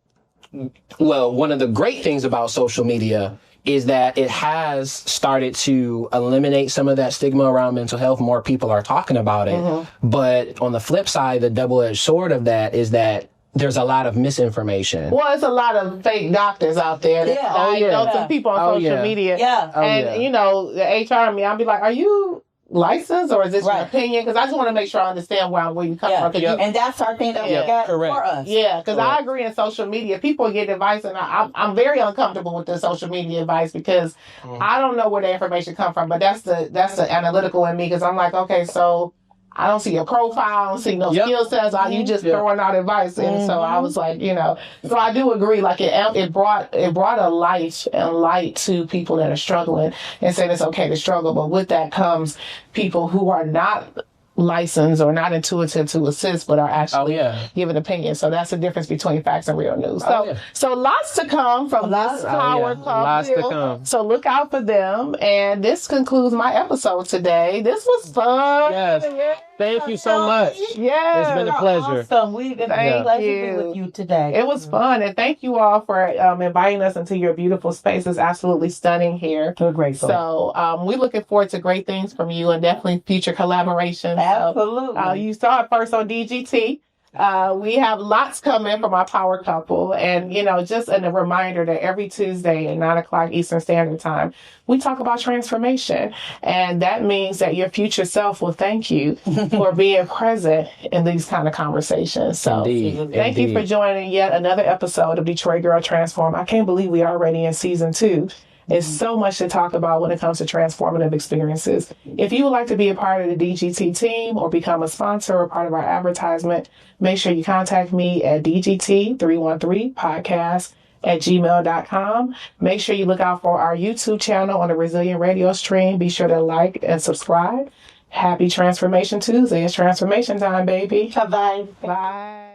one of the great things about social media is that it has started to eliminate some of that stigma around mental health. More people are talking about it. But on the flip side, the double-edged sword of that is that there's a lot of misinformation. Well, it's a lot of fake doctors out there. Yeah. I know some people on social yeah. media. Yeah. And, you know, the HR me, I'll be like, are you licensed or is this your Right. opinion? Because I just want to make sure I understand where you come Yeah. from. 'Cause And that's our thing that we Yeah. got Correct. for us. Yeah, because I Correct. agree in social media. People get advice, and I'm very uncomfortable with the social media advice because I don't know where the information come from. But that's the analytical in me because I'm like, okay, so I don't see your profile, I don't see no Yep. skill sets. Are you just Yep. throwing out advice? And so I was like, you know, so I do agree. Like it brought a life and light to people that are struggling and saying it's okay to struggle. But with that comes people who are not licensed or not intuitive to assist, but are actually giving opinions. So that's the difference between facts and real news. So, so lots to come from this power couple. Lots to come. So look out for them. And this concludes my episode today. This was fun. Yes. Thank you so much. Yeah. It's been a pleasure. Awesome. We've been Thank pleasure to you. be with you today. It was fun. And thank you all for inviting us into your beautiful space. It's absolutely stunning here. We're grateful. So we're looking forward to great things from you and definitely future collaborations. Absolutely. You saw it first on DGT. We have lots coming from our power couple. And, you know, just a reminder that every Tuesday at 9 o'clock Eastern Standard Time, we talk about transformation. And that means that your future self will thank you for being present in these kind of conversations. So thank you for joining yet another episode of Detroit Girl Transform. I can't believe we are already in season 2. There's so much to talk about when it comes to transformative experiences. If you would like to be a part of the DGT team or become a sponsor or part of our advertisement, make sure you contact me at dgt313podcast@gmail.com. Make sure you look out for our YouTube channel on the Resilient Radio stream. Be sure to like and subscribe. Happy Transformation Tuesday. It's transformation time, baby. Bye-bye. Bye.